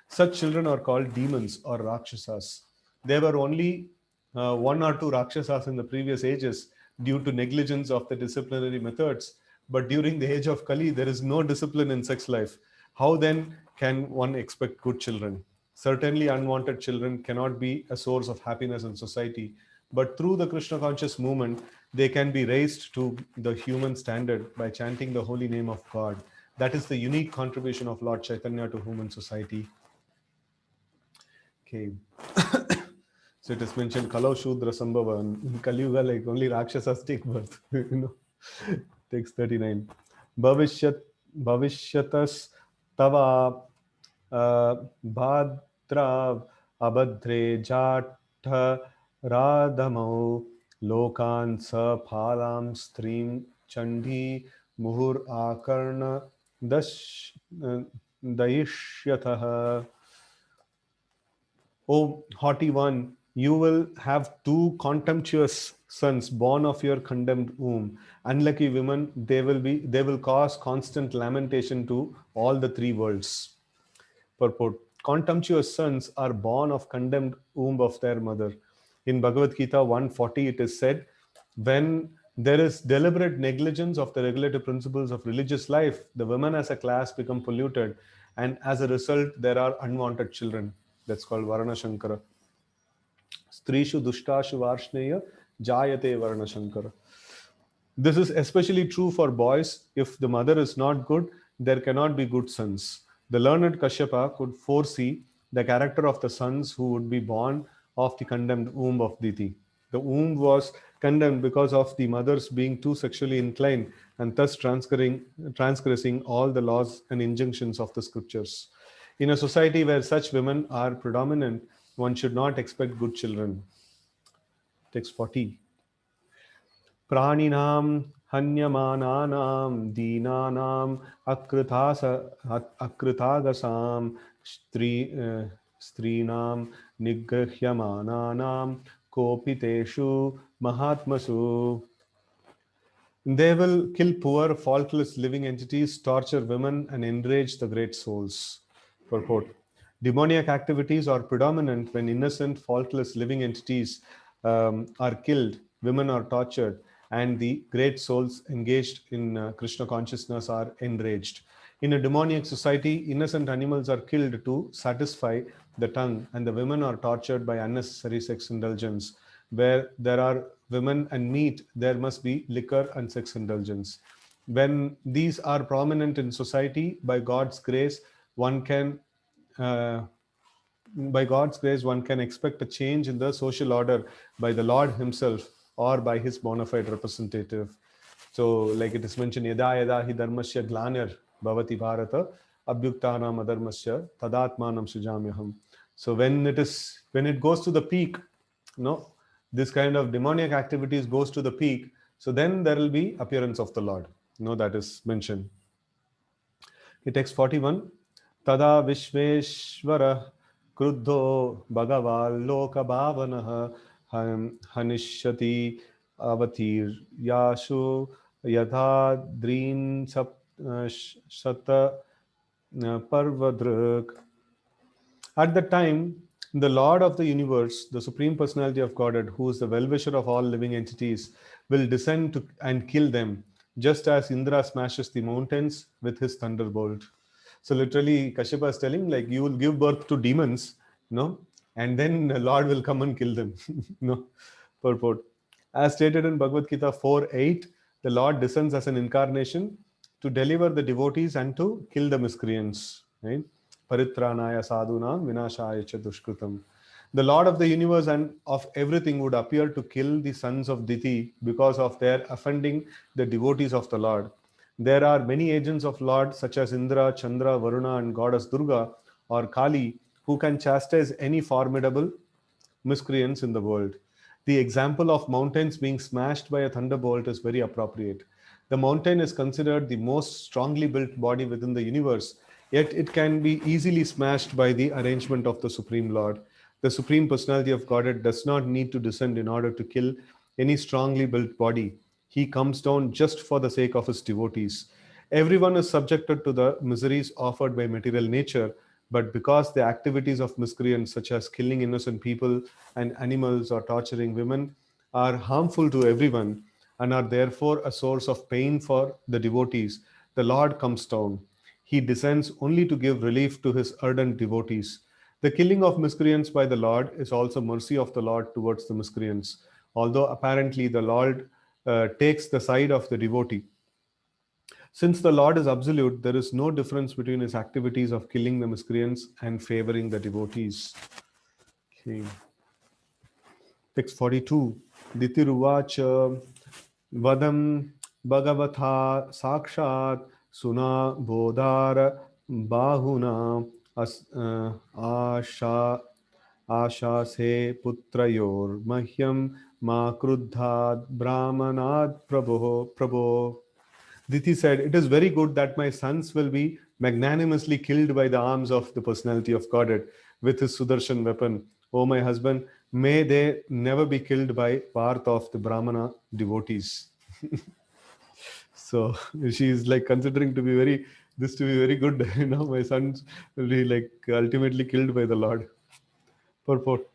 Such children are called demons or Rakshasas. There were only one or two Rakshasas in the previous ages due to negligence of the disciplinary methods. But during the age of Kali, there is no discipline in sex life. How then can one expect good children? Certainly, unwanted children cannot be a source of happiness in society. But through the Krishna conscious movement, they can be raised to the human standard by chanting the holy name of God. That is the unique contribution of Lord Chaitanya to human society. Okay. So it is mentioned Kalau Shudra Sambhava. In Kali Yuga, like only Rakshasas take birth. Text 39. Bhavishyatas tava bhadra abhadre jatha radhamau lokan sa phalam strim chandi muhur akarna dash daishyatah. O haughty one, you will have two contemptuous sons born of your condemned womb. Unlucky women, they will cause constant lamentation to all the three worlds. Purport. Contemptuous sons are born of condemned womb of their mother. In Bhagavad Gita 140, it is said, when there is deliberate negligence of the regulative principles of religious life, the women as a class become polluted, and as a result, there are unwanted children. That's called Varana Shankara. Strishu Dushtashu Varshneya Jayate Varana Shankara. This is especially true for boys. If the mother is not good, there cannot be good sons. The learned Kashyapa could foresee the character of the sons who would be born of the condemned womb of Diti. The womb was condemned because of the mothers being too sexually inclined and thus transgressing all the laws and injunctions of the scriptures. In a society where such women are predominant, one should not expect good children. Text 40. Praninam hanyamanaam deenanam akritagasam strinam nigrahyamananam kopiteshu mahatmasu. They will kill poor, faultless living entities, torture women, and enrage the great souls. Purport. Demoniac activities are predominant when innocent, faultless living entities are killed, women are tortured, and the great souls engaged in Krishna consciousness are enraged. In a demoniac society, innocent animals are killed to satisfy the tongue, and the women are tortured by unnecessary sex indulgence. Where there are women and meat, there must be liquor and sex indulgence. When these are prominent in society, by God's grace, one can expect a change in the social order by the Lord Himself or by His bona fide representative. So, like it is mentioned, yada yada hi dharmasya glanir bhavati bharata abhyuktanam adharmasya tadatmanam sujamyaham. So when it goes to the peak, this kind of demoniac activities goes to the peak, so then there will be appearance of the Lord. That is mentioned. In text 41, Tada Vishveshvara Kruddho Bhagaval Loka Bhavanah Hanishyati Avatir Yashu Yatha Drin Shata Parvadruk. At the time, the Lord of the universe, the Supreme Personality of Godhead, who is the well-wisher of all living entities, will descend and kill them, just as Indra smashes the mountains with his thunderbolt. So literally, Kashyapa is telling, like, you will give birth to demons, and then the Lord will come and kill them. Purport. As stated in Bhagavad Gita 4:8, the Lord descends as an incarnation to deliver the devotees and to kill the miscreants. Right? Paritranaya sadhunam vinashaya cha dushkritam. The Lord of the universe and of everything would appear to kill the sons of Diti because of their offending the devotees of the Lord. There are many agents of Lord such as Indra, Chandra, Varuna and goddess Durga or Kali who can chastise any formidable miscreants in the world. The example of mountains being smashed by a thunderbolt is very appropriate. The mountain is considered the most strongly built body within the universe, yet it can be easily smashed by the arrangement of the Supreme Lord. The Supreme Personality of Godhead does not need to descend in order to kill any strongly built body. He comes down just for the sake of his devotees. Everyone is subjected to the miseries offered by material nature, but because the activities of miscreants, such as killing innocent people and animals or torturing women, are harmful to everyone and are therefore a source of pain for the devotees, the Lord comes down. He descends only to give relief to his ardent devotees. The killing of miscreants by the Lord is also mercy of the Lord towards the miscreants, although apparently the Lord takes the side of the devotee. Since the Lord is absolute, there is no difference between his activities of killing the miscreants and favoring the devotees. Okay. Text 42. Ditiruvacha Vadam Bhagavatha Sakshat Suna Bodhara Bahuna Asha Asha Se Putrayor Mahyam Ma Kruddhad Brahmanad Prabho. Diti said, "It is very good that my sons will be magnanimously killed by the arms of the personality of Godhead with his Sudarshan weapon. O my husband, may they never be killed by Parth of the Brahmana devotees." So she is like considering to be very this to be very good. My sons will be like ultimately killed by the Lord. Purport.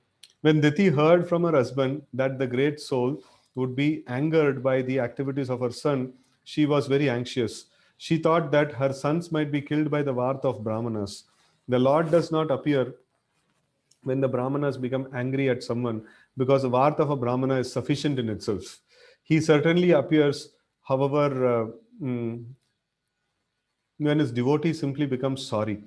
When Diti heard from her husband that the great soul would be angered by the activities of her son, she was very anxious. She thought that her sons might be killed by the Varth of Brahmanas. The Lord does not appear when the Brahmanas become angry at someone because the Varth of a Brahmana is sufficient in itself. He certainly appears, however, when his devotee simply becomes sorry.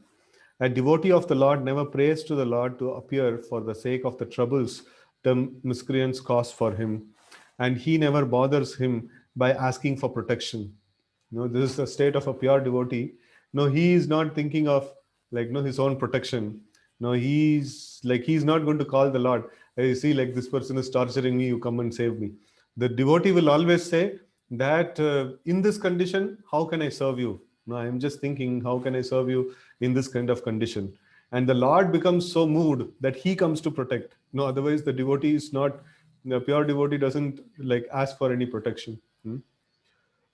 A devotee of the Lord never prays to the Lord to appear for the sake of the troubles the miscreants cause for him, and he never bothers him by asking for protection. This is the state of a pure devotee. No, he is not thinking of like no his own protection. No, he's not going to call the Lord. "Hey, you see, like this person is torturing me. You come and save me." The devotee will always say that in this condition, how can I serve you? No, I'm just thinking, how can I serve you in this kind of condition? And the Lord becomes so moved that he comes to protect. No, otherwise the devotee is not. The pure devotee doesn't like ask for any protection.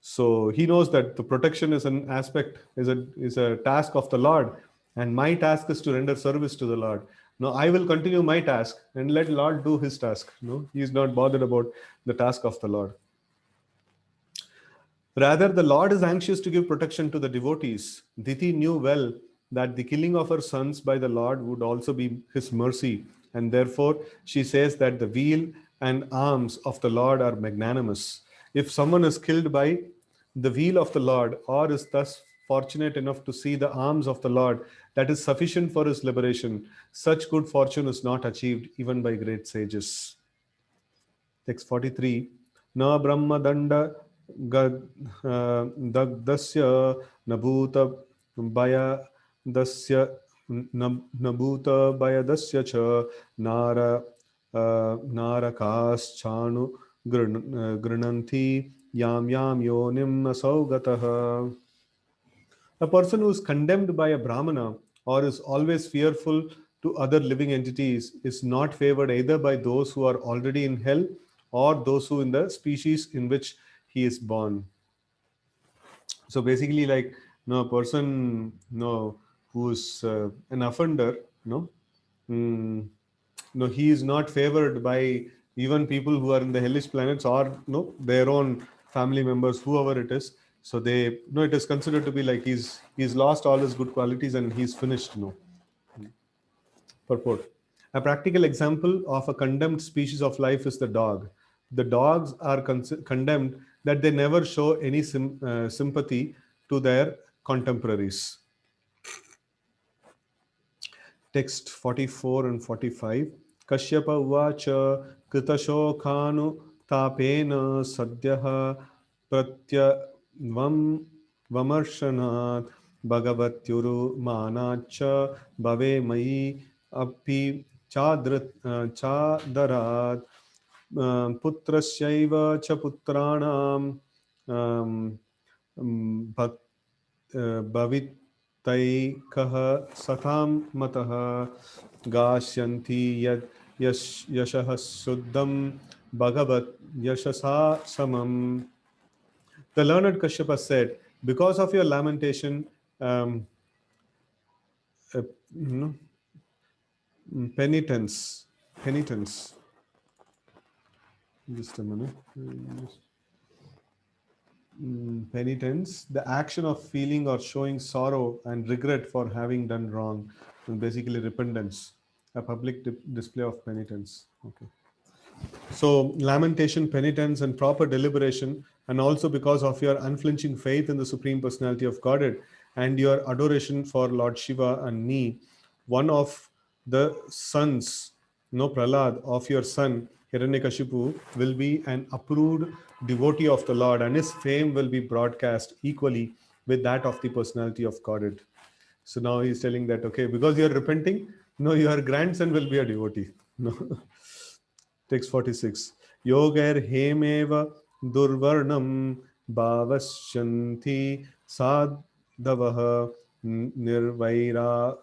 So he knows that the protection is an aspect, is a task of the Lord, and my task is to render service to the Lord. No, I will continue my task and let Lord do his task. No, he is not bothered about the task of the Lord. Rather, the Lord is anxious to give protection to the devotees. Diti knew well that the killing of her sons by the Lord would also be his mercy, and therefore she says that the wheel and arms of the Lord are magnanimous. If someone is killed by the wheel of the Lord, or is thus fortunate enough to see the arms of the Lord, that is sufficient for his liberation. Such good fortune is not achieved even by great sages. Text 43. Na brahma danda dagdasya nabhuta baya dasya nabhuta baya dasya cha nara narakas chanu grananthi yam yam yonim asaugatah. A person who is condemned by a Brahmana or is always fearful to other living entities is not favored either by those who are already in hell or those who in the species in which he is born. So basically, like a person who's an offender, mm, no, he is not favored by even people who are in the hellish planets or their own family members, whoever it is. So they it is considered to be like he's lost all his good qualities and he's finished. Purport. A practical example of a condemned species of life is the dog. The dogs are condemned that they never show any sympathy to their contemporaries. Text 44 and 45. Kashyapa uvacha kritashokhanu tapena sadyah pratyvam vamarshanath bhagavaturu manacha bhave mai api chadarat putrasyaiva cha putranam um, bhak भवितैकः सखां मतः गास्यन्ति यद् यशः शुद्धं भगवत् यशसा समम्. The learned Kashyapa said, because of your lamentation, um, uh, you know, penitence, just a minute. Penitence, the action of feeling or showing sorrow and regret for having done wrong, and basically repentance, a public display of penitence. Okay. So, lamentation, penitence, and proper deliberation, and also because of your unflinching faith in the Supreme Personality of Godhead and your adoration for Lord Shiva and me, one of the sons, no Prahlad, of your son Hiranyakashipu will be an approved devotee of the Lord, and his fame will be broadcast equally with that of the Personality of Godhead. So now he's telling that, okay, because you're repenting, no, your grandson will be a devotee. No. Text 46. Yogair hemeva durvarnam bhavasyanti sadhavaha nirvaira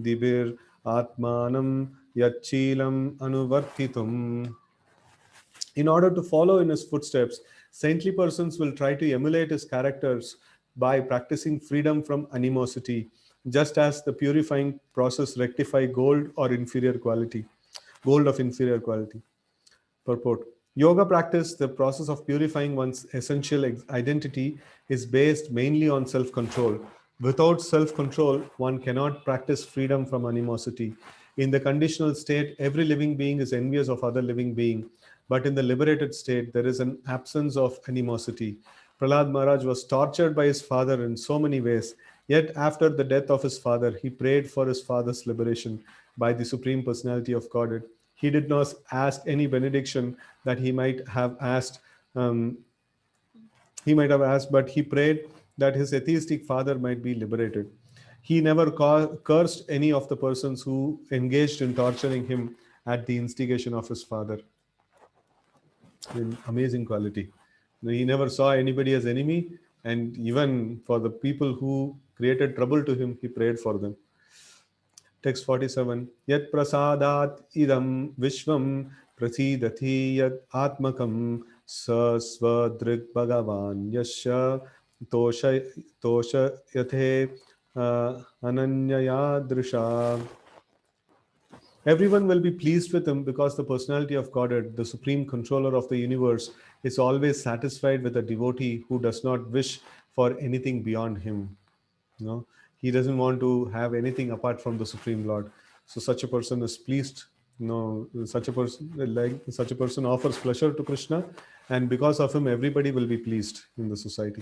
dibir atmanam yachilam anuvartitum. In order to follow in his footsteps, saintly persons will try to emulate his characters by practicing freedom from animosity, just as the purifying process rectify gold of inferior quality. Purport. Yoga practice, the process of purifying one's essential identity, is based mainly on self control. Without self control, one cannot practice freedom from animosity. In the conditional state, every living being is envious of other living being. But in the liberated state, there is an absence of animosity. Prahlad Maharaj was tortured by his father in so many ways. Yet, after the death of his father, he prayed for his father's liberation by the Supreme Personality of Godhead. He did not ask any benediction that um, he might have asked, but he prayed that his atheistic father might be liberated. He never cursed any of the persons who engaged in torturing him at the instigation of his father. An amazing quality. He never saw anybody as enemy, and even for the people who created trouble to him, he prayed for them. Text 47. Yat prasadat idam vishvam prasidati yat atmakam sa swadrik bhagavan yasya tosha tosha yathe ananyaya drisha. Everyone will be pleased with him because the personality of Godhead, the supreme controller of the universe, is always satisfied with a devotee who does not wish for anything beyond him. No, he doesn't want to have anything apart from the Supreme Lord. So such a person is pleased. Such a person offers pleasure to Krishna, and because of him, everybody will be pleased in the society.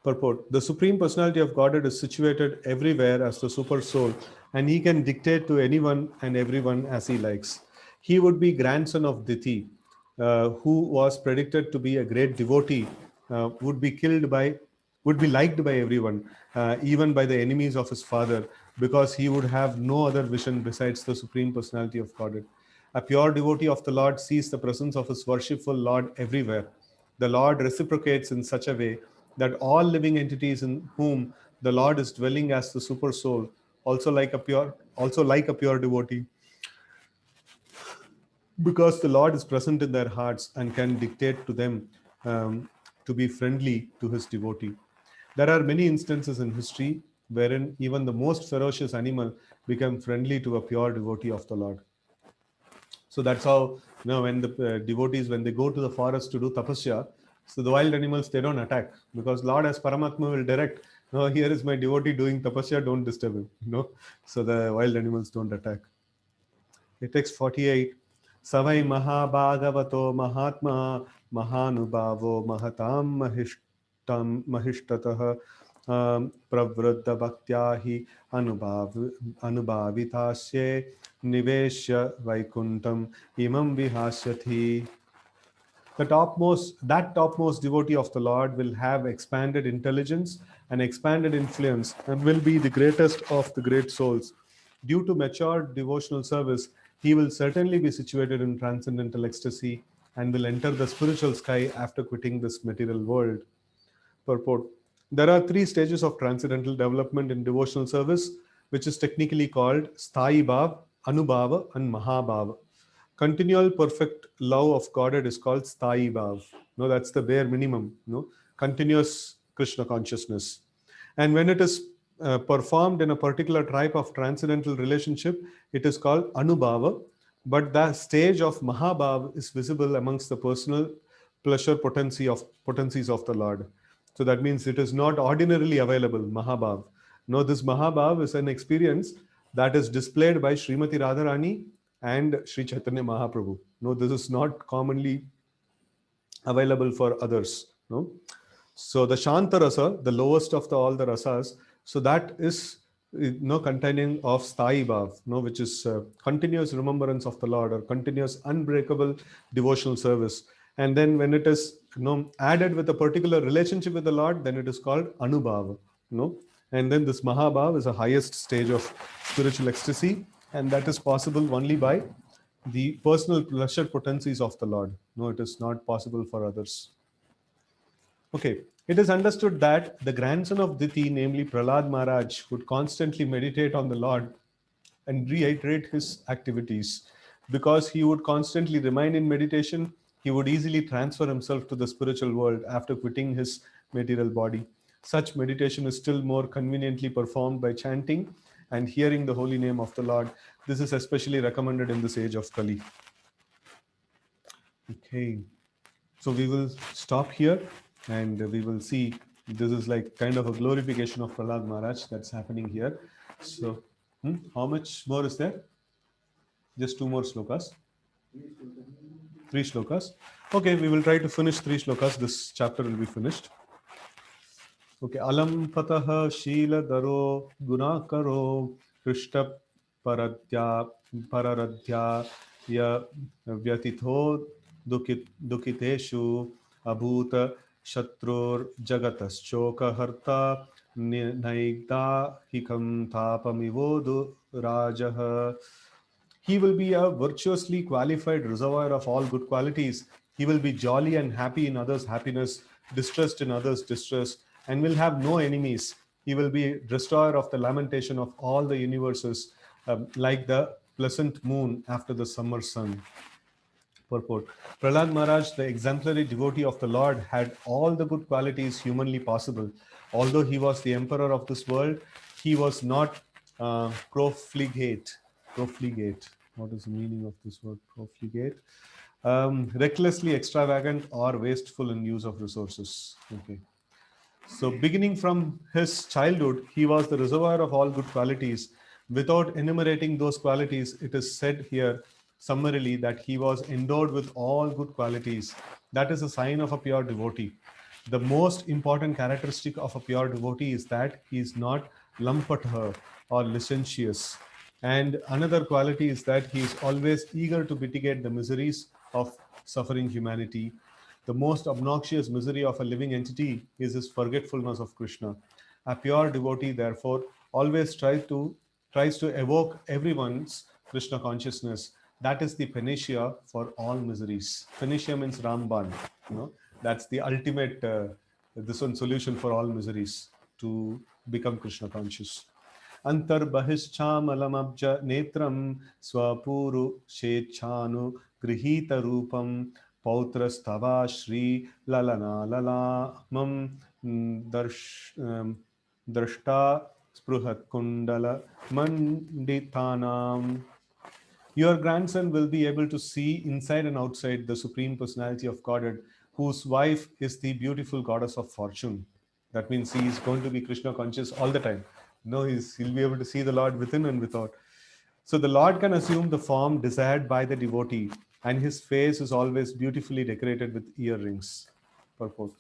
Purport. The Supreme Personality of Godhead is situated everywhere as the Super Soul, and he can dictate to anyone and everyone as he likes. He would be grandson of Diti, who was predicted to be a great devotee, would be killed by, would be liked by everyone, even by the enemies of his father, because he would have no other vision besides the Supreme Personality of Godhead. A pure devotee of the Lord sees the presence of his worshipful Lord everywhere. The Lord reciprocates in such a way that all living entities in whom the Lord is dwelling as the super soul, also like a pure devotee, because the Lord is present in their hearts and can dictate to them to be friendly to his devotee. There are many instances in history wherein even the most ferocious animal became friendly to a pure devotee of the Lord. So that's how, when the devotees, when they go to the forest to do tapasya, so the wild animals, they don't attack, because Lord as Paramatma will direct, no, here is my devotee doing tapasya, don't disturb him. So the wild animals don't attack. It takes 48. Savai Mahabhagavato Mahatma Mahanubhavo Mahatam महिष्टतः pravriddha भक्त्या हि अनुभावितास्ये निवेश्य Vaikuntham imam vihasyati. That topmost devotee of the Lord will have expanded intelligence and expanded influence and will be the greatest of the great souls. Due to mature devotional service, he will certainly be situated in transcendental ecstasy and will enter the spiritual sky after quitting this material world. Purport. There are three stages of transcendental development in devotional service, which is technically called Sthayi Bhav, Anubhava, and Mahabhava. Continual perfect love of Godhead is called Sthayi Bhav. No, that's the bare minimum. No, continuous Krishna consciousness. And when it is performed in a particular type of transcendental relationship, it is called Anubhava. But the stage of Mahabhav is visible amongst the personal pleasure potencies of the Lord. So that means it is not ordinarily available, Mahabhav. No, this Mahabhav is an experience that is displayed by Srimati Radharani and Sri Chaitanya Mahaprabhu. No, this is not commonly available for others. No, so the Shanta Rasa, the lowest of all the rasas, so that is containing of Sthayi Bhav, which is continuous remembrance of the Lord or continuous unbreakable devotional service. And then when it is added with a particular relationship with the Lord, then it is called Anubhav. And then this Mahabhav is the highest stage of spiritual ecstasy, and that is possible only by the personal pleasure potencies of the Lord. No, it is not possible for others. Okay, it is understood that the grandson of Diti, namely Prahlad Maharaj, would constantly meditate on the Lord and reiterate his activities. Because he would constantly remain in meditation, he would easily transfer himself to the spiritual world after quitting his material body. Such meditation is still more conveniently performed by chanting and hearing the holy name of the Lord. This is especially recommended in this age of Kali. Okay, so we will stop here and we will see. This is like kind of a glorification of Prahlad Maharaj that's happening here. So, how much more is there? Just two more slokas. Three shlokas. Okay, we will try to finish three shlokas. This chapter will be finished. Okay, alam patah shila daro gunakaro krishta paradya pararadhya ya vyatitho dukiteshu abhuta shatrur jagataschoka harta naigda hikam tapamivodu rajah. He will be a virtuously qualified reservoir of all good qualities. He will be jolly and happy in others' happiness, distressed in others' distress, and will have no enemies. He will be destroyer of the lamentation of all the universes, like the pleasant moon after the summer sun. Purport. Prahlad Maharaj, the exemplary devotee of the Lord, had all the good qualities humanly possible. Although he was the emperor of this world, he was not profligate. Profligate. What is the meaning of this word, profligate? Recklessly extravagant or wasteful in use of resources. Okay. So, beginning from his childhood, he was the reservoir of all good qualities. Without enumerating those qualities, it is said here summarily that he was endowed with all good qualities. That is a sign of a pure devotee. The most important characteristic of a pure devotee is that he is not lampatha or licentious. And another quality is that he is always eager to mitigate the miseries of suffering humanity. The most obnoxious misery of a living entity is his forgetfulness of Krishna. A pure devotee, therefore, always tries to evoke everyone's Krishna consciousness. That is the panacea for all miseries. Panacea means Ramban. That's the ultimate this one solution for all miseries, to become Krishna conscious. अंतर्बहिश्चामलमब्ज नेत्रं स्वपूरु शेच्छानु गृहीत रूपं पौत्रस्तवा श्री ललना ललामं दृष्टा स्पृहत् कुंडल मंडितानाम. Your grandson will be able to see inside and outside the Supreme Personality of Godhead, whose wife is the beautiful goddess of fortune. That means he is going to be Krishna conscious all the time. No, he'll be able to see the Lord within and without. So the Lord can assume the form desired by the devotee, and his face is always beautifully decorated with earrings. Purport.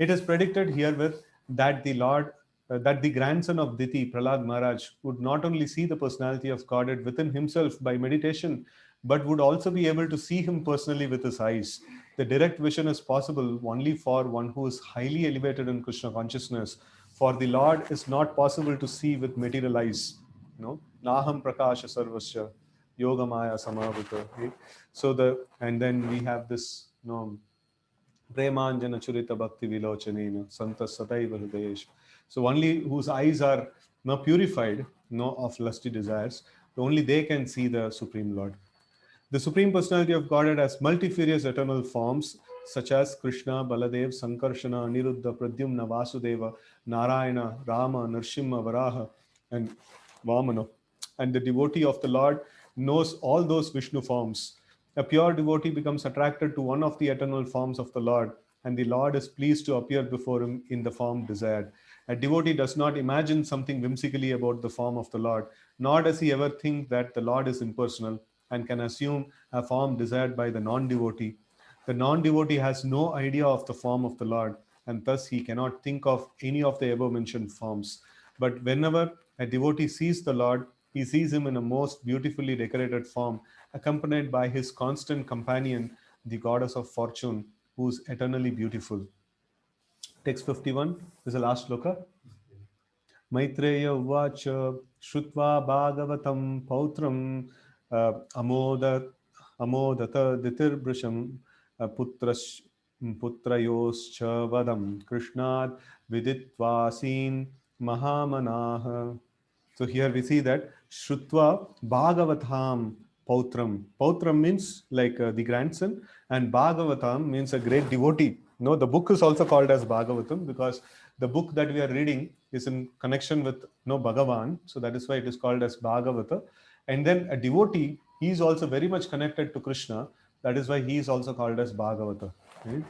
It is predicted herewith that the grandson of Diti, Prahlad Maharaj, would not only see the personality of Godhead within himself by meditation, but would also be able to see him personally with his eyes. The direct vision is possible only for one who is highly elevated in Krishna consciousness. For the Lord is not possible to see with material eyes. No, Naham Prakasha Sarvasya Yoga Maya Samavita. Okay? So and then we have this, Premanjana Churita Bhakti Vilochanena, Santa Sadaiva Hridayesh. So only whose eyes are purified, of lusty desires, only they can see the Supreme Lord. The Supreme Personality of Godhead has multifarious eternal forms such as Krishna, Baladev, Sankarshana, Aniruddha, Pradyumna, Vasudeva, Narayana, Rama, Nrsimha, Varaha, and Vamana. And the devotee of the Lord knows all those Vishnu forms. A pure devotee becomes attracted to one of the eternal forms of the Lord, and the Lord is pleased to appear before him in the form desired. A devotee does not imagine something whimsically about the form of the Lord, nor does he ever think that the Lord is impersonal and can assume a form desired by the non devotee. The non devotee has no idea of the form of the Lord, and thus he cannot think of any of the above mentioned forms. But whenever a devotee sees the Lord, he sees him in a most beautifully decorated form, accompanied by his constant companion, the goddess of fortune, who is eternally beautiful. Text 51 is the last sloka. Maitreya Uvacha Shrutva Bhagavatam Pautram Amodat Amodata Ditirbrisham Putrash Putrayoscha Vadam Krishnad Viditvasin Mahamanah. So here we see that Shrutva Bhagavatam Pautram. Pautram means like the grandson, and Bhagavatam means a great devotee. No, the book is also called as Bhagavatam because the book that we are reading is in connection with Bhagavan. So that is why it is called as Bhagavata. And then a devotee, he is also very much connected to Krishna. That is why he is also called as Bhagavata. Right?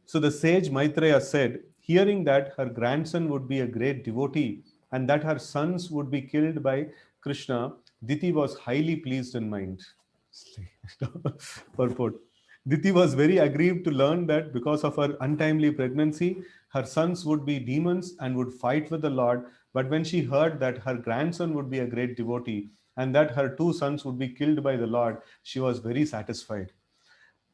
So the sage Maitreya said, hearing that her grandson would be a great devotee and that her sons would be killed by Krishna, Diti was highly pleased in mind. Purport. Diti was very aggrieved to learn that because of her untimely pregnancy, her sons would be demons and would fight with the Lord. But when she heard that her grandson would be a great devotee and that her two sons would be killed by the Lord, she was very satisfied.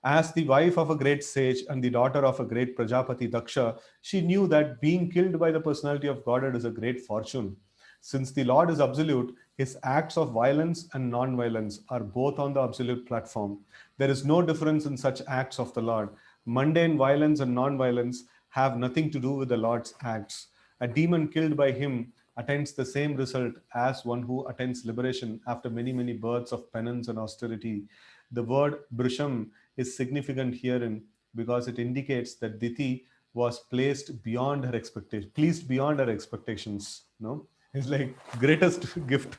As the wife of a great sage and the daughter of a great Prajapati Daksha, she knew that being killed by the personality of Godhead is a great fortune. Since the Lord is absolute, his acts of violence and non violence are both on the absolute platform. There is no difference in such acts of the Lord. Mundane violence and non violence have nothing to do with the Lord's acts. A demon killed by him attains the same result as one who attains liberation after many, many births of penance and austerity. The word Brisham is significant herein because it indicates that Diti was placed beyond her expectations, pleased beyond her expectations. No, it's like greatest gift.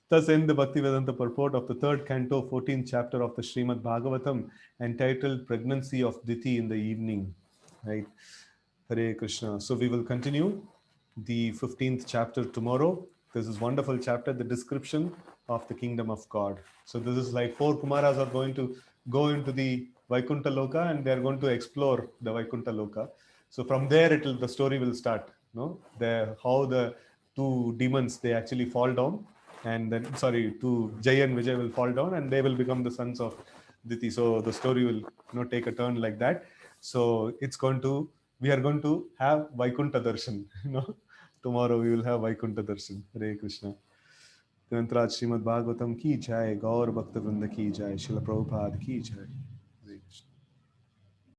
Thus end the Bhaktivedanta purport of the third canto, 14th chapter of the Srimad Bhagavatam, entitled Pregnancy of Diti in the Evening. Right. Hare Krishna. So we will continue the 15th chapter tomorrow. This is wonderful chapter, the description of the kingdom of God. So this is like four Kumaras are going to go into the Vaikuntha Loka and they are going to explore the Vaikuntha Loka. So from there, the story will start. No, how the two demons they actually fall down, and then two Jay and Vijay will fall down, and they will become the sons of Diti. So the story will take a turn like that. So we are going to have Vaikuntha Darshan. Tomorrow we will have Vaikuntha Darshan. Hare Krishna. Granthraj Srimad Bhagavatam ki jai, Gaur Bhakta Vrinda ki jai, Srila Prabhupada ki jai. Hare Krishna.